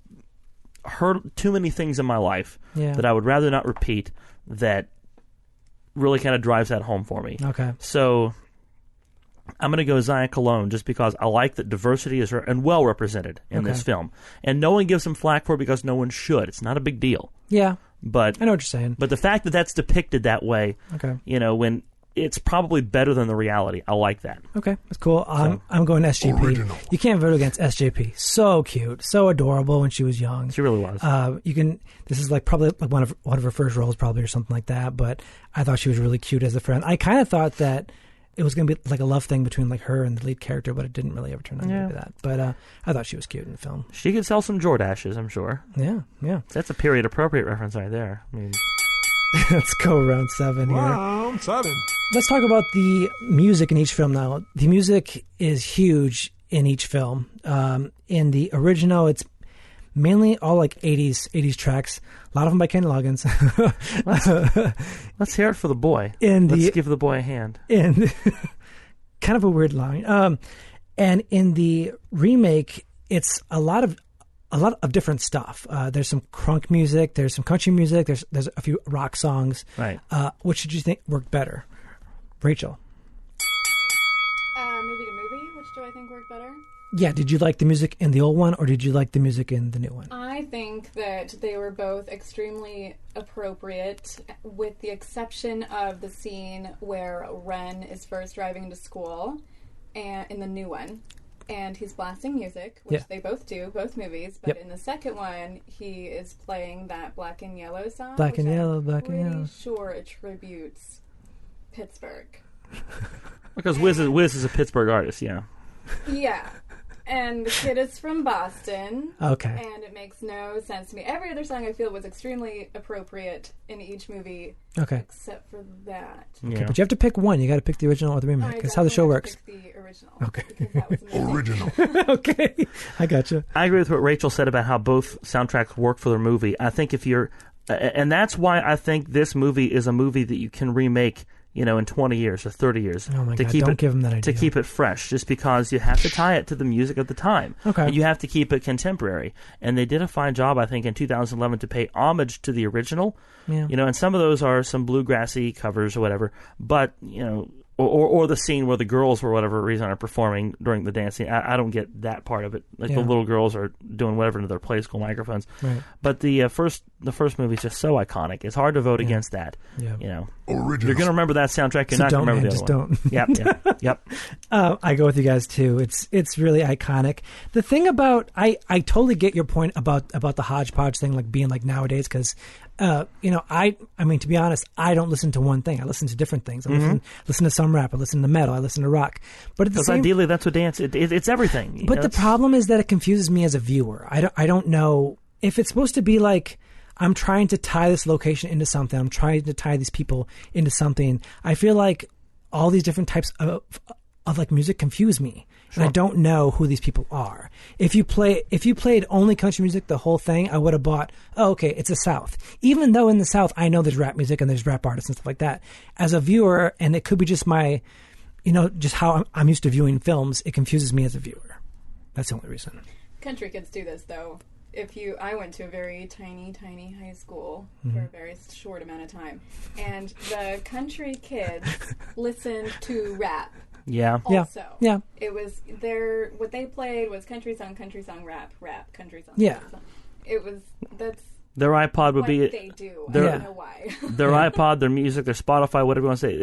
heard too many things in my life that I would rather not repeat that really kind of drives that home for me. Okay. So I'm going to go Zaya Colon just because I like that diversity is and well represented in this film. And no one gives them flack for it because no one should. It's not a big deal. Yeah. But I know what you're saying. But the fact that that's depicted that way, Okay. when it's probably better than the reality. I like that. Okay, that's cool. I'm going SJP. You can't vote against SJP. So cute, so adorable when she was young. She really was. This is like probably like one of her first roles, probably, or something like that. But I thought she was really cute as a friend. I kind of thought that it was going to be like a love thing between like her and the lead character, but it didn't really ever turn out to be that. But I thought she was cute in the film. She could sell some Jordashes, I'm sure. Yeah. That's a period appropriate reference right there. I mean, let's go round 7 here. Round 7. Let's talk about the music in each film now. The music is huge in each film. In the original, it's mainly all like 80s tracks. A lot of them by Kenny Loggins. let's hear it for the boy. Let's give the boy a hand. In kind of a weird line. And in the remake, it's a lot of different stuff. There's some crunk music. There's some country music. There's a few rock songs. Right. Which did you think worked better, Rachel? Movie to movie. Which do I think worked better? Yeah. Did you like the music in the old one, or did you like the music in the new one? I think that they were both extremely appropriate, with the exception of the scene where Ren is first driving to school, and in the new one. And he's blasting music, which they both do, both movies. But in the second one, he is playing that Black and Yellow song. Black and Yellow, Black and Yellow. I'm pretty sure attributes Pittsburgh. Because Wiz is a Pittsburgh artist, yeah. Yeah. And the kid is from Boston. Okay. And it makes no sense to me. Every other song I feel was extremely appropriate in each movie. Okay. Except for that. Okay, but you have to pick one. You got to pick the original or the remake. That's how the show works. Pick the original. Okay. That was Original. Okay. I gotcha. I agree with what Rachel said about how both soundtracks work for their movie. I think if you're... and that's why I think this movie is a movie that you can remake, in 20 years or 30 years. Oh my to God, keep don't give them that idea. To keep it fresh, just because you have to tie it to the music of the time. Okay. And you have to keep it contemporary. And they did a fine job, I think, in 2011 to pay homage to the original. Yeah. And some of those are some bluegrassy covers or whatever. But, or the scene where the girls, for whatever reason, are performing during the dancing. I don't get that part of it. Like the little girls are doing whatever into their play school microphones. Right. But the first movie is just so iconic. It's hard to vote against that. Yeah. Original. You're going to remember that soundtrack. You're not going to remember the other one. Don't. Yep. I go with you guys too. It's really iconic. The thing about I totally get your point about the hodgepodge thing, like being like nowadays, because I mean, to be honest, I don't listen to one thing. I listen to different things. I listen to some rap. I listen to metal. I listen to rock. But because ideally, that's what dance. It's everything. But the problem is that it confuses me as a viewer. I don't know if it's supposed to be like, I'm trying to tie this location into something. I'm trying to tie these people into something. I feel like all these different types of like music confuse me. Sure. And I don't know who these people are. If you played only country music, the whole thing, I would have bought, oh, okay, it's the South. Even though in the South, I know there's rap music and there's rap artists and stuff like that. As a viewer, and it could be just my, just how I'm used to viewing films, it confuses me as a viewer. That's the only reason. Country kids do this, though. I went to a very tiny high school for a very short amount of time, and the country kids listened to rap. Yeah. Also, yeah. It was what they played was country song, rap, country song. Yeah. Country song. It was their iPod would what be. They do. I Yeah. don't know why. Their iPod, their music, their Spotify, whatever you want to say.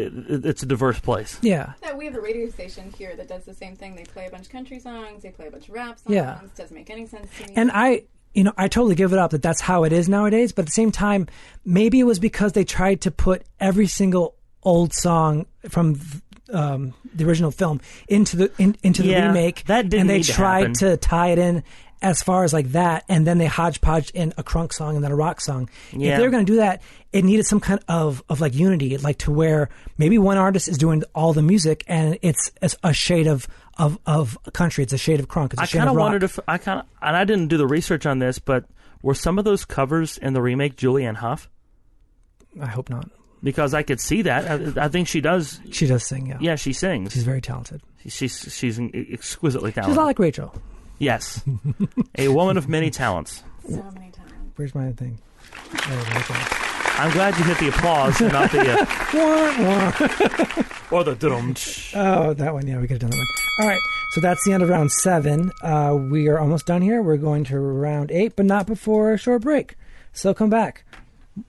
It's a diverse place. Yeah. Yeah, we have a radio station here that does the same thing. They play a bunch of country songs. They play a bunch of rap songs. Yeah. It doesn't make any sense to me. And I totally give it up that that's how it is nowadays. But at the same time, maybe it was because they tried to put every single old song from the original film into the remake. That didn't and they need to tried happen. to tie it in as far as like that, and then they hodgepodged in a crunk song and then a rock song. Yeah. If they were going to do that, it needed some kind of like unity, like to where maybe one artist is doing all the music and it's a shade of country, it's a shade of crunk, it's a shade of rock. and I didn't do the research on this, but were some of those covers in the remake Julianne Hough? I hope not. Because I could see that. I think she does. She does sing, yeah. Yeah, she sings. She's very talented. She's exquisitely talented. She's a lot like Rachel. Yes. A woman of many talents. So many times. Where's my thing? I'm glad you hit the applause and not the... or the drum. Oh, that one. Yeah, we could have done that one. All right. So that's the end of round 7. We are almost done here. We're going to round 8, but not before a short break. So come back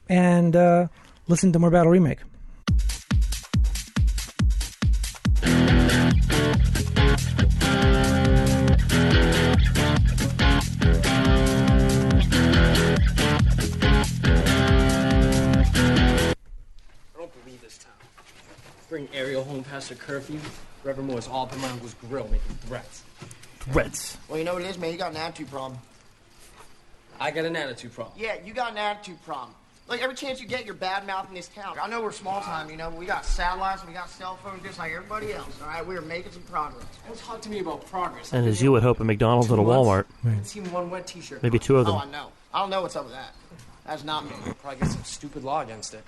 and listen to more Battle Remake. burial home past a curfew. Reverend Moore's all up in my uncle's grill making threats. Threats. Well, you know what it is, man? You got an attitude problem. I got an attitude problem. Yeah, you got an attitude problem. Like, every chance you get, you're bad-mouthing this town. I know we're small time, you know, but we got satellites and we got cell phones just like everybody else, all right? We're making some progress. Don't talk to me about progress. And as you would hope, a McDonald's and a Walmart. I haven't seen one wet t-shirt. Maybe two of them. Oh, I know. I don't know what's up with that. That's not me. Probably get some stupid law against it.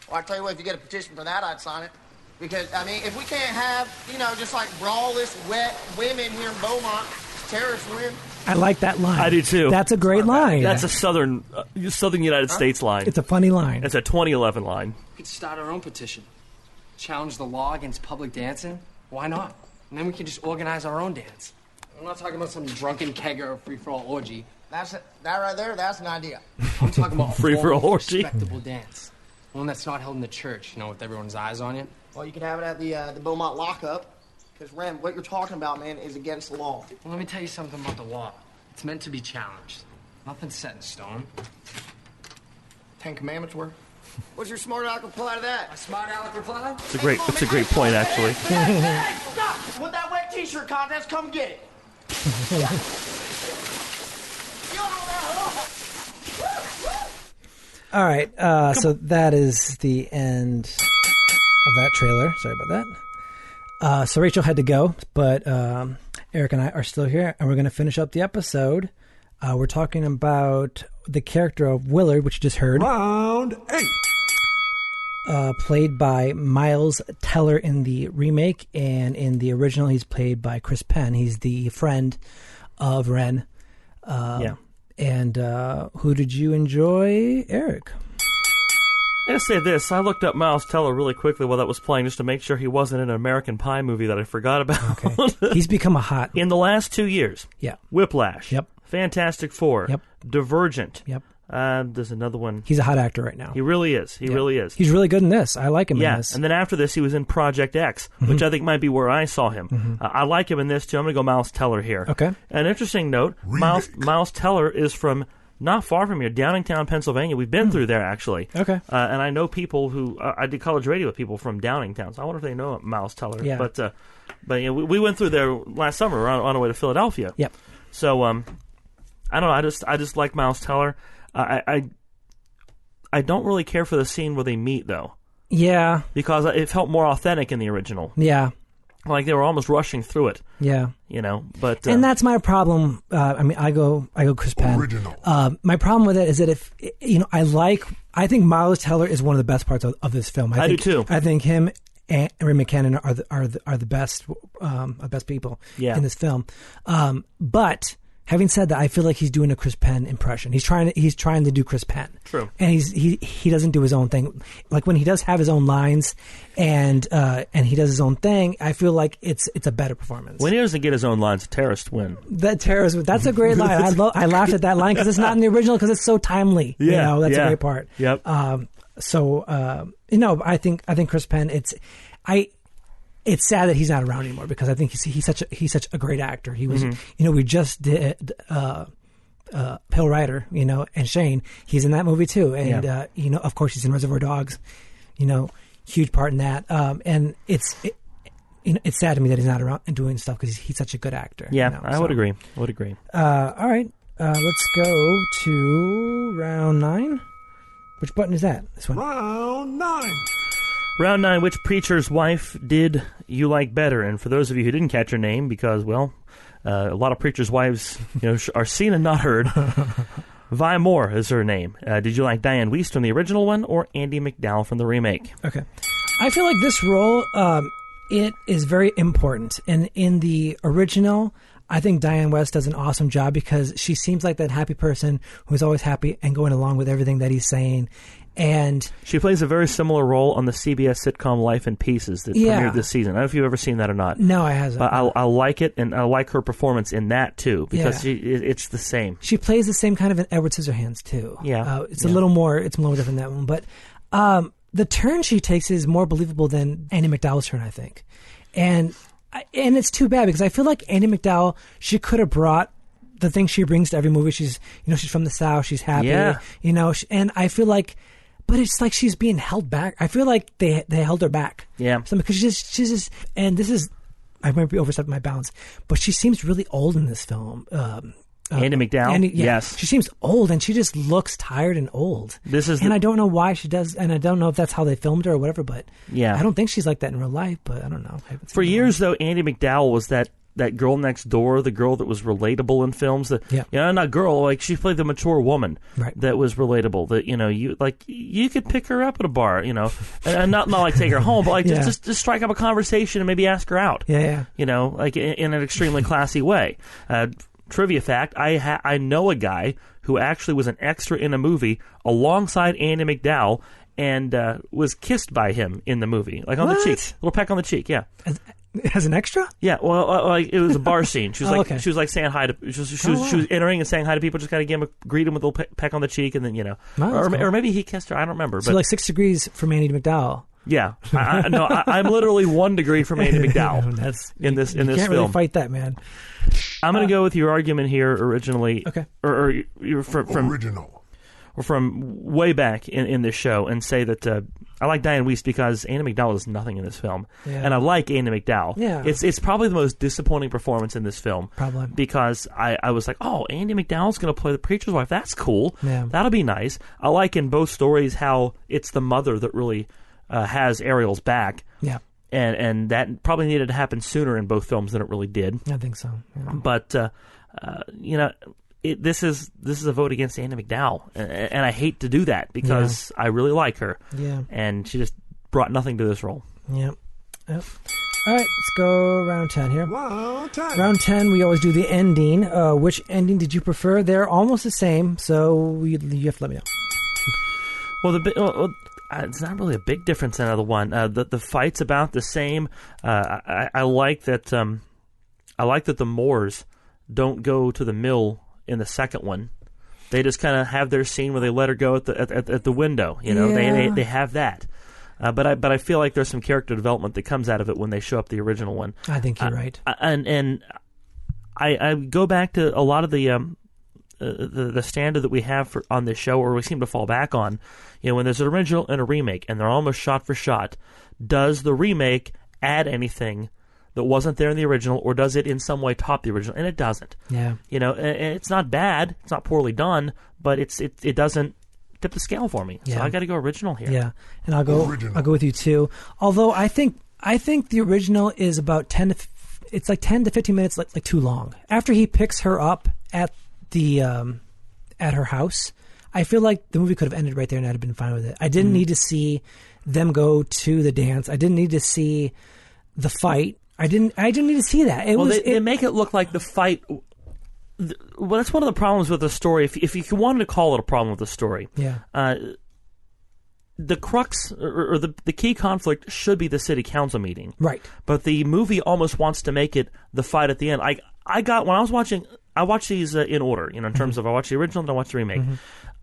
Well, I tell you what, if you get a petition for that, I'd sign it. Because, I mean, if we can't have, you know, just like brawless, wet women here in Beaumont, terrorists win. I like that line. I do too. That's a great line. That's a southern United States line. It's a funny line. It's a 2011 line. We could start our own petition. Challenge the law against public dancing. Why not? And then we can just organize our own dance. I'm not talking about some drunken kegger or free-for-all orgy. That right there, that's an idea. I'm talking about a Free-for-all formal, orgy. respectable dance. One that's not held in the church, you know, with everyone's eyes on you. Well, you can have it at the Beaumont lockup. Because, Ren, what you're talking about, man, is against the law. Well, let me tell you something about the law. It's meant to be challenged. Nothing's set in stone. 10 Commandments were. What's your smart aleck reply to that? My smart aleck reply? It's a great point, actually. Hey, stop! With that wet t-shirt contest, come get it. All right, so that is the end of that trailer. Sorry about that. So Rachel had to go, but Eric and I are still here, and we're going to finish up the episode. We're talking about the character of Willard, which you just heard. Round 8. Played by Miles Teller in the remake, and in the original, he's played by Chris Penn. He's the friend of Ren. Yeah. And who did you enjoy, Eric? I gotta say this. I looked up Miles Teller really quickly while that was playing just to make sure he wasn't in an American Pie movie that I forgot about. Okay. He's become a hot... In the last 2 years. Yeah. Whiplash. Yep. Fantastic Four. Yep. Divergent. Yep. There's another one. He's a hot actor right now. He really is. He really is. He's really good in this. I like him in this. And then after this, he was in Project X, which I think might be where I saw him. I like him in this, too. I'm going to go Miles Teller here. Okay. An interesting note, Miles Teller is from not far from here, Downingtown, Pennsylvania. We've been through there, actually. Okay. And I know people who... I did college radio with people from Downingtown, so I wonder if they know Miles Teller. Yeah. But you know, we went through there last summer on our way to Philadelphia. Yep. So, I don't know. I just like Miles Teller. I don't really care for the scene where they meet, though. Yeah. Because it felt more authentic in the original. Yeah. Like they were almost rushing through it. Yeah. You know, but... and that's my problem. I mean, I go Chris Penn. Original. My problem with it is that if, you know, I think Miles Teller is one of the best parts of this film. I do too. I think him and Ray McCann are the best people in this film. But... having said that, I feel like he's doing a Chris Penn impression. He's trying to do Chris Penn. True. And he doesn't do his own thing. Like when he does have his own lines and he does his own thing, I feel like it's a better performance. When he doesn't get his own lines, a terrorist win. That's a great line. I laughed at that line because it's not in the original because it's so timely. Yeah. You know, that's a great part. Yep. You know, I think Chris Penn. It's sad that he's not around anymore because I think he's such a great actor. He was, you know, we just did Pill Rider, you know, and Shane. He's in that movie too, and you know, of course, he's in Reservoir Dogs. You know, huge part in that. And it's sad to me that he's not around and doing stuff because he's such a good actor. Yeah, you know, I would agree. All right, let's go to round 9. Which button is that? This one. Round 9. Round 9, which preacher's wife did you like better? And for those of you who didn't catch her name, because, well, a lot of preachers' wives, you know, are seen and not heard. Vi Moore is her name. Did you like Dianne Wiest from the original one or Andie MacDowell from the remake? Okay. I feel like this role, it is very important. And in the original, I think Dianne Wiest does an awesome job because she seems like that happy person who's always happy and going along with everything that he's saying. And she plays a very similar role on the CBS sitcom Life in Pieces that premiered this season. I don't know if you've ever seen that or not. No, I haven't. I like it, and I like her performance in that, too, because it's the same. She plays the same kind of in Edward Scissorhands, too. Yeah. It's a little more different than that one. But the turn she takes is more believable than Andie MacDowell's turn, I think. And it's too bad because I feel like Andie MacDowell, she could have brought the thing she brings to every movie. She's from the South. She's happy. Yeah. You know, and I feel like but it's like she's being held back. I feel like they held her back. Yeah. So because she's just, and this is, I might be overstepping my bounds, but she seems really old in this film. Andie MacDowell? Yes. She seems old, and she just looks tired and old. I don't know why she does, and I don't know if that's how they filmed her or whatever, but I don't think she's like that in real life, but I don't know. For years, though, Andie MacDowell was that girl next door, the girl that was relatable in films. Not girl, like she played the mature woman that was relatable. That you could pick her up at a bar, and not like take her home, but like just strike up a conversation and maybe ask her out. Like in an extremely classy way. Trivia fact: I know a guy who actually was an extra in a movie alongside Andie MacDowell and was kissed by him in the movie, like on the cheek, little peck on the cheek. Yeah. As an extra? Yeah, well, like it was a bar scene. She was okay. She was like saying hi to. She was entering and saying hi to people. Just kind of greet him with a little peck on the cheek, and then or maybe he kissed her. I don't remember. So but, like 6 degrees from Andie MacDowell. Yeah, I'm literally 1 degree from Andie MacDowell in this you can't film. Really fight that, man. I'm going to go with your argument here originally. Okay. Or you're from original. Or from way back in this show, and say that I like Dianne Wiest because Andie MacDowell does nothing in this film, and I like Andie MacDowell. Yeah. It's probably the most disappointing performance in this film. Probably because I was like, oh, Andie MacDowell's going to play the preacher's wife. That's cool. Yeah. That'll be nice. I like in both stories how it's the mother that really has Ariel's back. Yeah. And that probably needed to happen sooner in both films than it really did. I think so. Yeah. But this is a vote against Andie MacDowell, and I hate to do that because I really like her. Yeah. And she just brought nothing to this role. Yeah. Yep. All right, let's go round 10 here. Round 10, we always do the ending. Which ending did you prefer? They're almost the same, so you have to let me know. Well, it's not really a big difference in the other one. The fight's about the same. I like that. I like that the Moors don't go to the mill in the second one. They just kind of have their scene where they let her go at the window. They have that. But I feel like there's some character development that comes out of it when they show up the original one. I think you're right. And I go back to a lot of the standard that we have on this show, or we seem to fall back on. When there's an original and a remake, and they're almost shot for shot, does the remake add anything that wasn't there in the original, or does it in some way top the original? And it doesn't. Yeah. It's not bad. It's not poorly done, but it doesn't tip the scale for me. So I got to go original here. Yeah, and I'll go with you too. Although I think the original is about 10 to 15 minutes like too long. After he picks her up at her house, I feel like the movie could have ended right there and I'd have been fine with it. I didn't need to see them go to the dance. I didn't need to see the fight. I didn't need to see that. They make it look like the fight. Well, that's one of the problems with the story. If you wanted to call it a problem with the story, the crux or the key conflict should be the city council meeting, right? But the movie almost wants to make it the fight at the end. I watched these in order, in terms of I watched the original and I watched the remake. Mm-hmm.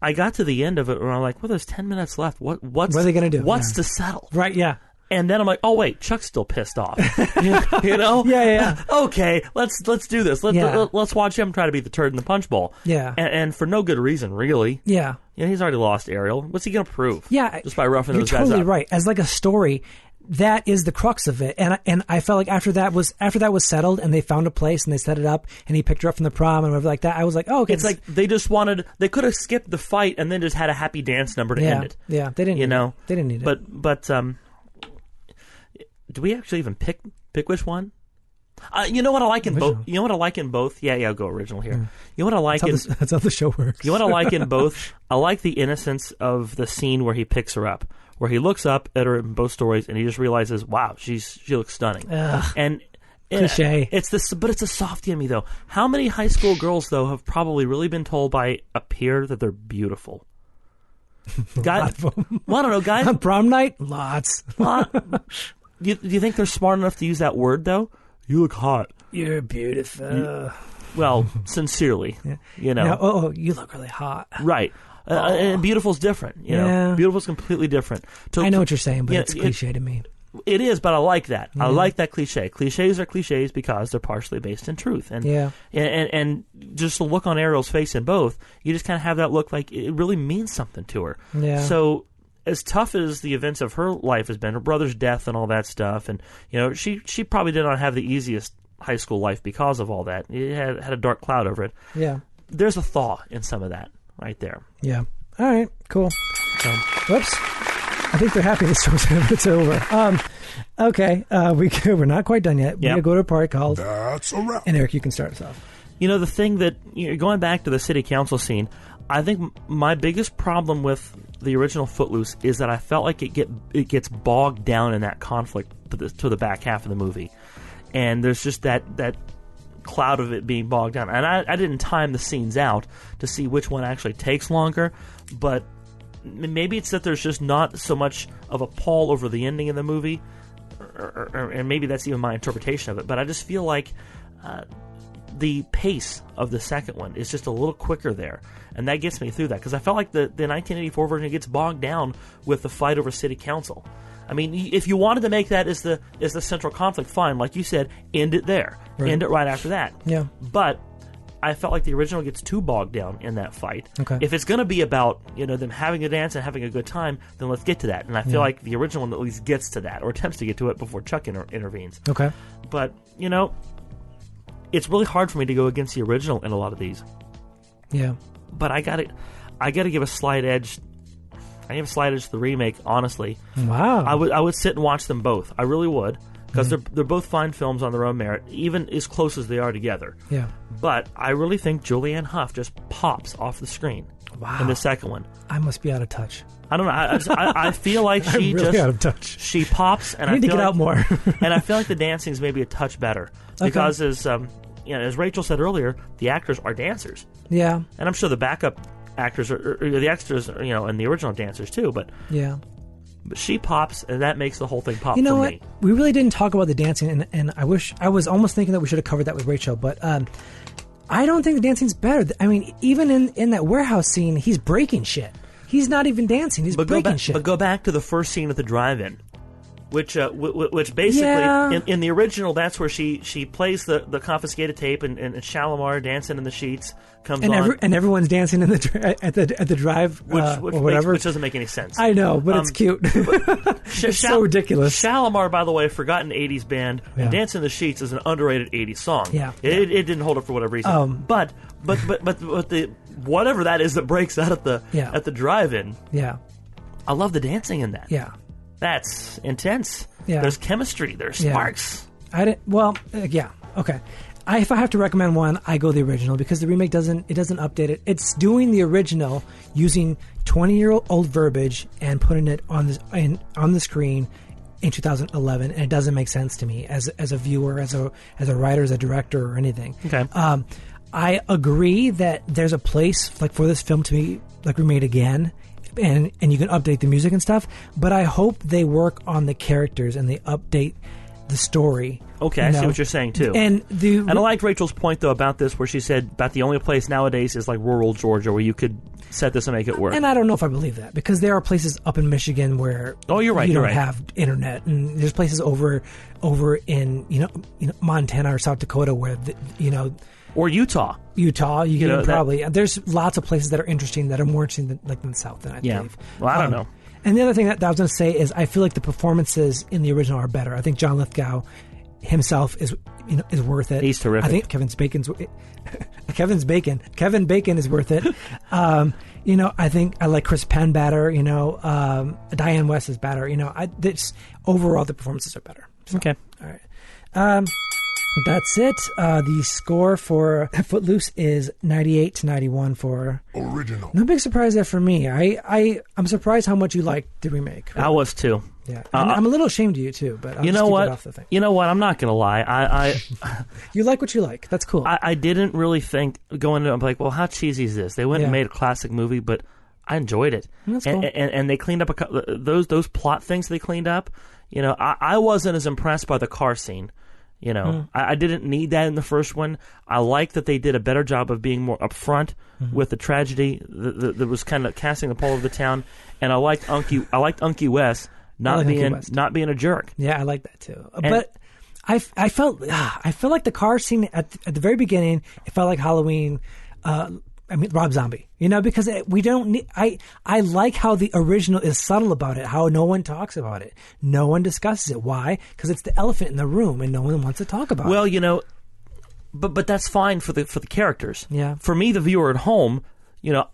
I got to the end of it and I'm like, well, there's 10 minutes left. What are they going to do? What's to settle? Right, yeah. And then I'm like, oh wait, Chuck's still pissed off. Yeah. Okay, let's do this. Let's watch him try to be the turd in the punch bowl. Yeah. And for no good reason, really. Yeah. He's already lost Ariel. What's he going to prove? Yeah. Just by roughing those guys up. You're totally right. As like a story, that is the crux of it. And I felt like after that was settled and they found a place and they set it up and he picked her up from the prom and whatever like that, I was like, oh, okay. It's like they could have skipped the fight and then just had a happy dance number to end it. Yeah. They didn't. They didn't need it. But do we actually even pick which one? You know what I like in both? You know what I like in both? Yeah, I'll go original here. You know what I like that's how the show works. You know what I like in both? I like the innocence of the scene where he picks her up, where he looks up at her in both stories and he just realizes, wow, she looks stunning. Ugh, and cliche. But it's a softie in me though. How many high school girls though have probably really been told by a peer that they're beautiful? Lot of them. Well, I don't know, guys. On prom night, lots. Do you think they're smart enough to use that word though? You look hot. You're beautiful. Well, sincerely, No, you look really hot. Right. And beautiful's different. Beautiful's completely different. I know what you're saying, but it's cliche to me. It is, but I like that. I like that cliche. Cliches are cliches because they're partially based in truth. And and just the look on Ariel's face in both, you just kind of have that look like it really means something to her. Yeah. So as tough as the events of her life has been, her brother's death and all that stuff, and she probably did not have the easiest high school life because of all that. It had a dark cloud over it. Yeah. There's a thaw in some of that right there. Yeah. All right. Cool. Whoops. I think they're happy this show's it's over. Okay. We're not quite done yet. We're going to go to a part called That's a Wrap. And Eric, you can start us off. The thing that, going back to the city council scene, I think my biggest problem with the original Footloose is that I felt like it gets bogged down in that conflict to the back half of the movie. And there's just that cloud of it being bogged down. And I didn't time the scenes out to see which one actually takes longer, but maybe it's that there's just not so much of a pall over the ending of the movie, and maybe that's even my interpretation of it, but I just feel like the pace of the second one is just a little quicker there, and that gets me through that, because I felt like the 1984 version gets bogged down with the fight over city council. I mean, if you wanted to make that as the central conflict, fine, like you said, end it there. Right. End it right after that. Yeah. But I felt like the original gets too bogged down in that fight. Okay. If it's going to be about them having a dance and having a good time, then let's get to that. And I feel like the original one at least gets to that, or attempts to get to it before Chuck intervenes. Okay. But it's really hard for me to go against the original in a lot of these. Yeah. But I got to give a slight edge. I give a slight edge to the remake, honestly. Wow. I would sit and watch them both. I really would. Because they're both fine films on their own merit, even as close as they are together. Yeah. But I really think Julianne Hough just pops off the screen in the second one. I must be out of touch. I don't know. I feel like she I'm really out of touch. She pops, and I need to get out more. And I feel like the dancing's maybe a touch better because as Rachel said earlier, the actors are dancers. Yeah. And I'm sure the backup actors or the extras, and the original dancers too. But yeah. But she pops, and that makes the whole thing pop for me. What? We really didn't talk about the dancing, and I was almost thinking that we should have covered that with Rachel, but I don't think the dancing's better. I mean, even in that warehouse scene, he's breaking shit. He's not even dancing. He's breaking shit. But go back to the first scene at the drive-in, which basically, in the original, that's where she plays the confiscated tape, and Shalimar dancing in the sheets comes on. And everyone's dancing at the drive, or whatever. Which doesn't make any sense. I know, but it's cute. It's so ridiculous. Shalimar, by the way, forgotten 80s band, and Dancing in the Sheets is an underrated 80s song. Yeah. It didn't hold up for whatever reason. But the whatever that is that breaks out at the drive-in. Yeah. I love the dancing in that. Yeah. That's intense. Yeah. There's chemistry. There's sparks. Yeah. Okay. If I have to recommend one, I go the original because the remake doesn't update it. It's doing the original using 20-year-old verbiage and putting it on the screen in 2011, and it doesn't make sense to me as a viewer, as a writer, as a director, or anything. Okay. I agree that there's a place for this film to be remade again. And you can update the music and stuff, but I hope they work on the characters and they update the story. Okay, I see what you're saying too. And I liked Rachel's point though about this, where she said about the only place nowadays is like rural Georgia where you could set this and make it work. And I don't know if I believe that, because there are places up in Michigan where you're right, you don't have internet, and there's places over in Montana or South Dakota where or Utah, you can probably. There's lots of places that are interesting, that are more interesting than the South than I believe. Well, I don't know. And the other thing that I was going to say is I feel like the performances in the original are better. I think John Lithgow himself is worth it. He's terrific. I think Kevin Bacon is worth it. I think I like Chris Penn better. Dianne Wiest is better. Overall the performances are better. So, okay. All right. That's it. The score for Footloose is 98 to 91 for original. No big surprise there for me. I'm surprised how much you liked the remake. I was too. Yeah, I'm a little ashamed of you too. But I'll you just know keep what? it off the thing. You know what? I'm not gonna lie. You like what you like. That's cool. I didn't really think going into it, I'm like, well, how cheesy is this? They went and made a classic movie, but I enjoyed it. That's cool. And they cleaned up those plot things they cleaned up. I wasn't as impressed by the car scene. I didn't need that in the first one. I like that they did a better job of being more upfront with the tragedy that was kind of casting the pole of the town. And I liked Unky West not being a jerk. Yeah, I like that too. But I felt like the car scene at the very beginning, it felt like Halloween. Rob Zombie, because we don't need, I like how the original is subtle about it, how no one talks about it. No one discusses it. Why? Because it's the elephant in the room and no one wants to talk about it. Well, but that's fine for the characters. Yeah. For me, the viewer at home,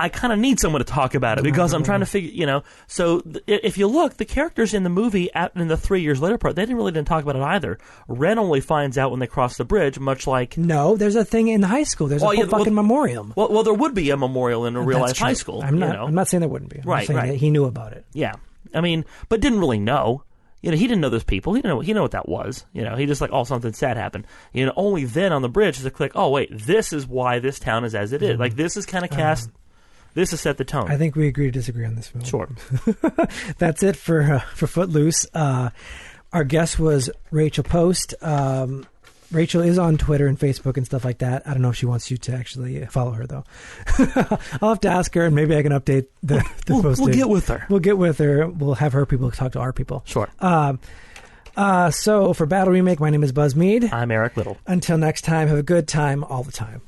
I kind of need someone to talk about it because I'm trying to figure, so if you look, the characters in the movie in the 3 years later part, they didn't talk about it either. Ren only finds out when they cross the bridge, much like... No, there's a thing in high school. There's a whole fucking memorial. Well, there would be a memorial in a real-life high school. I'm not saying there wouldn't be. I'm saying that he knew about it. Yeah. But didn't really know. He didn't know those people. He didn't know what that was. He just like, something sad happened. Only then on the bridge is a click, oh, wait, this is why this town is as it is. Like, this is kind of cast... This has set the tone. I think we agree to disagree on this film. Sure. That's it for Footloose. Our guest was Rachel Post. Rachel is on Twitter and Facebook and stuff like that. I don't know if she wants you to actually follow her, though. I'll have to ask her, and maybe I can update the posting. We'll get with her. We'll get with her. We'll have her people talk to our people. Sure. So for Battle Remake, my name is Buzz Mead. I'm Eric Little. Until next time, have a good time all the time.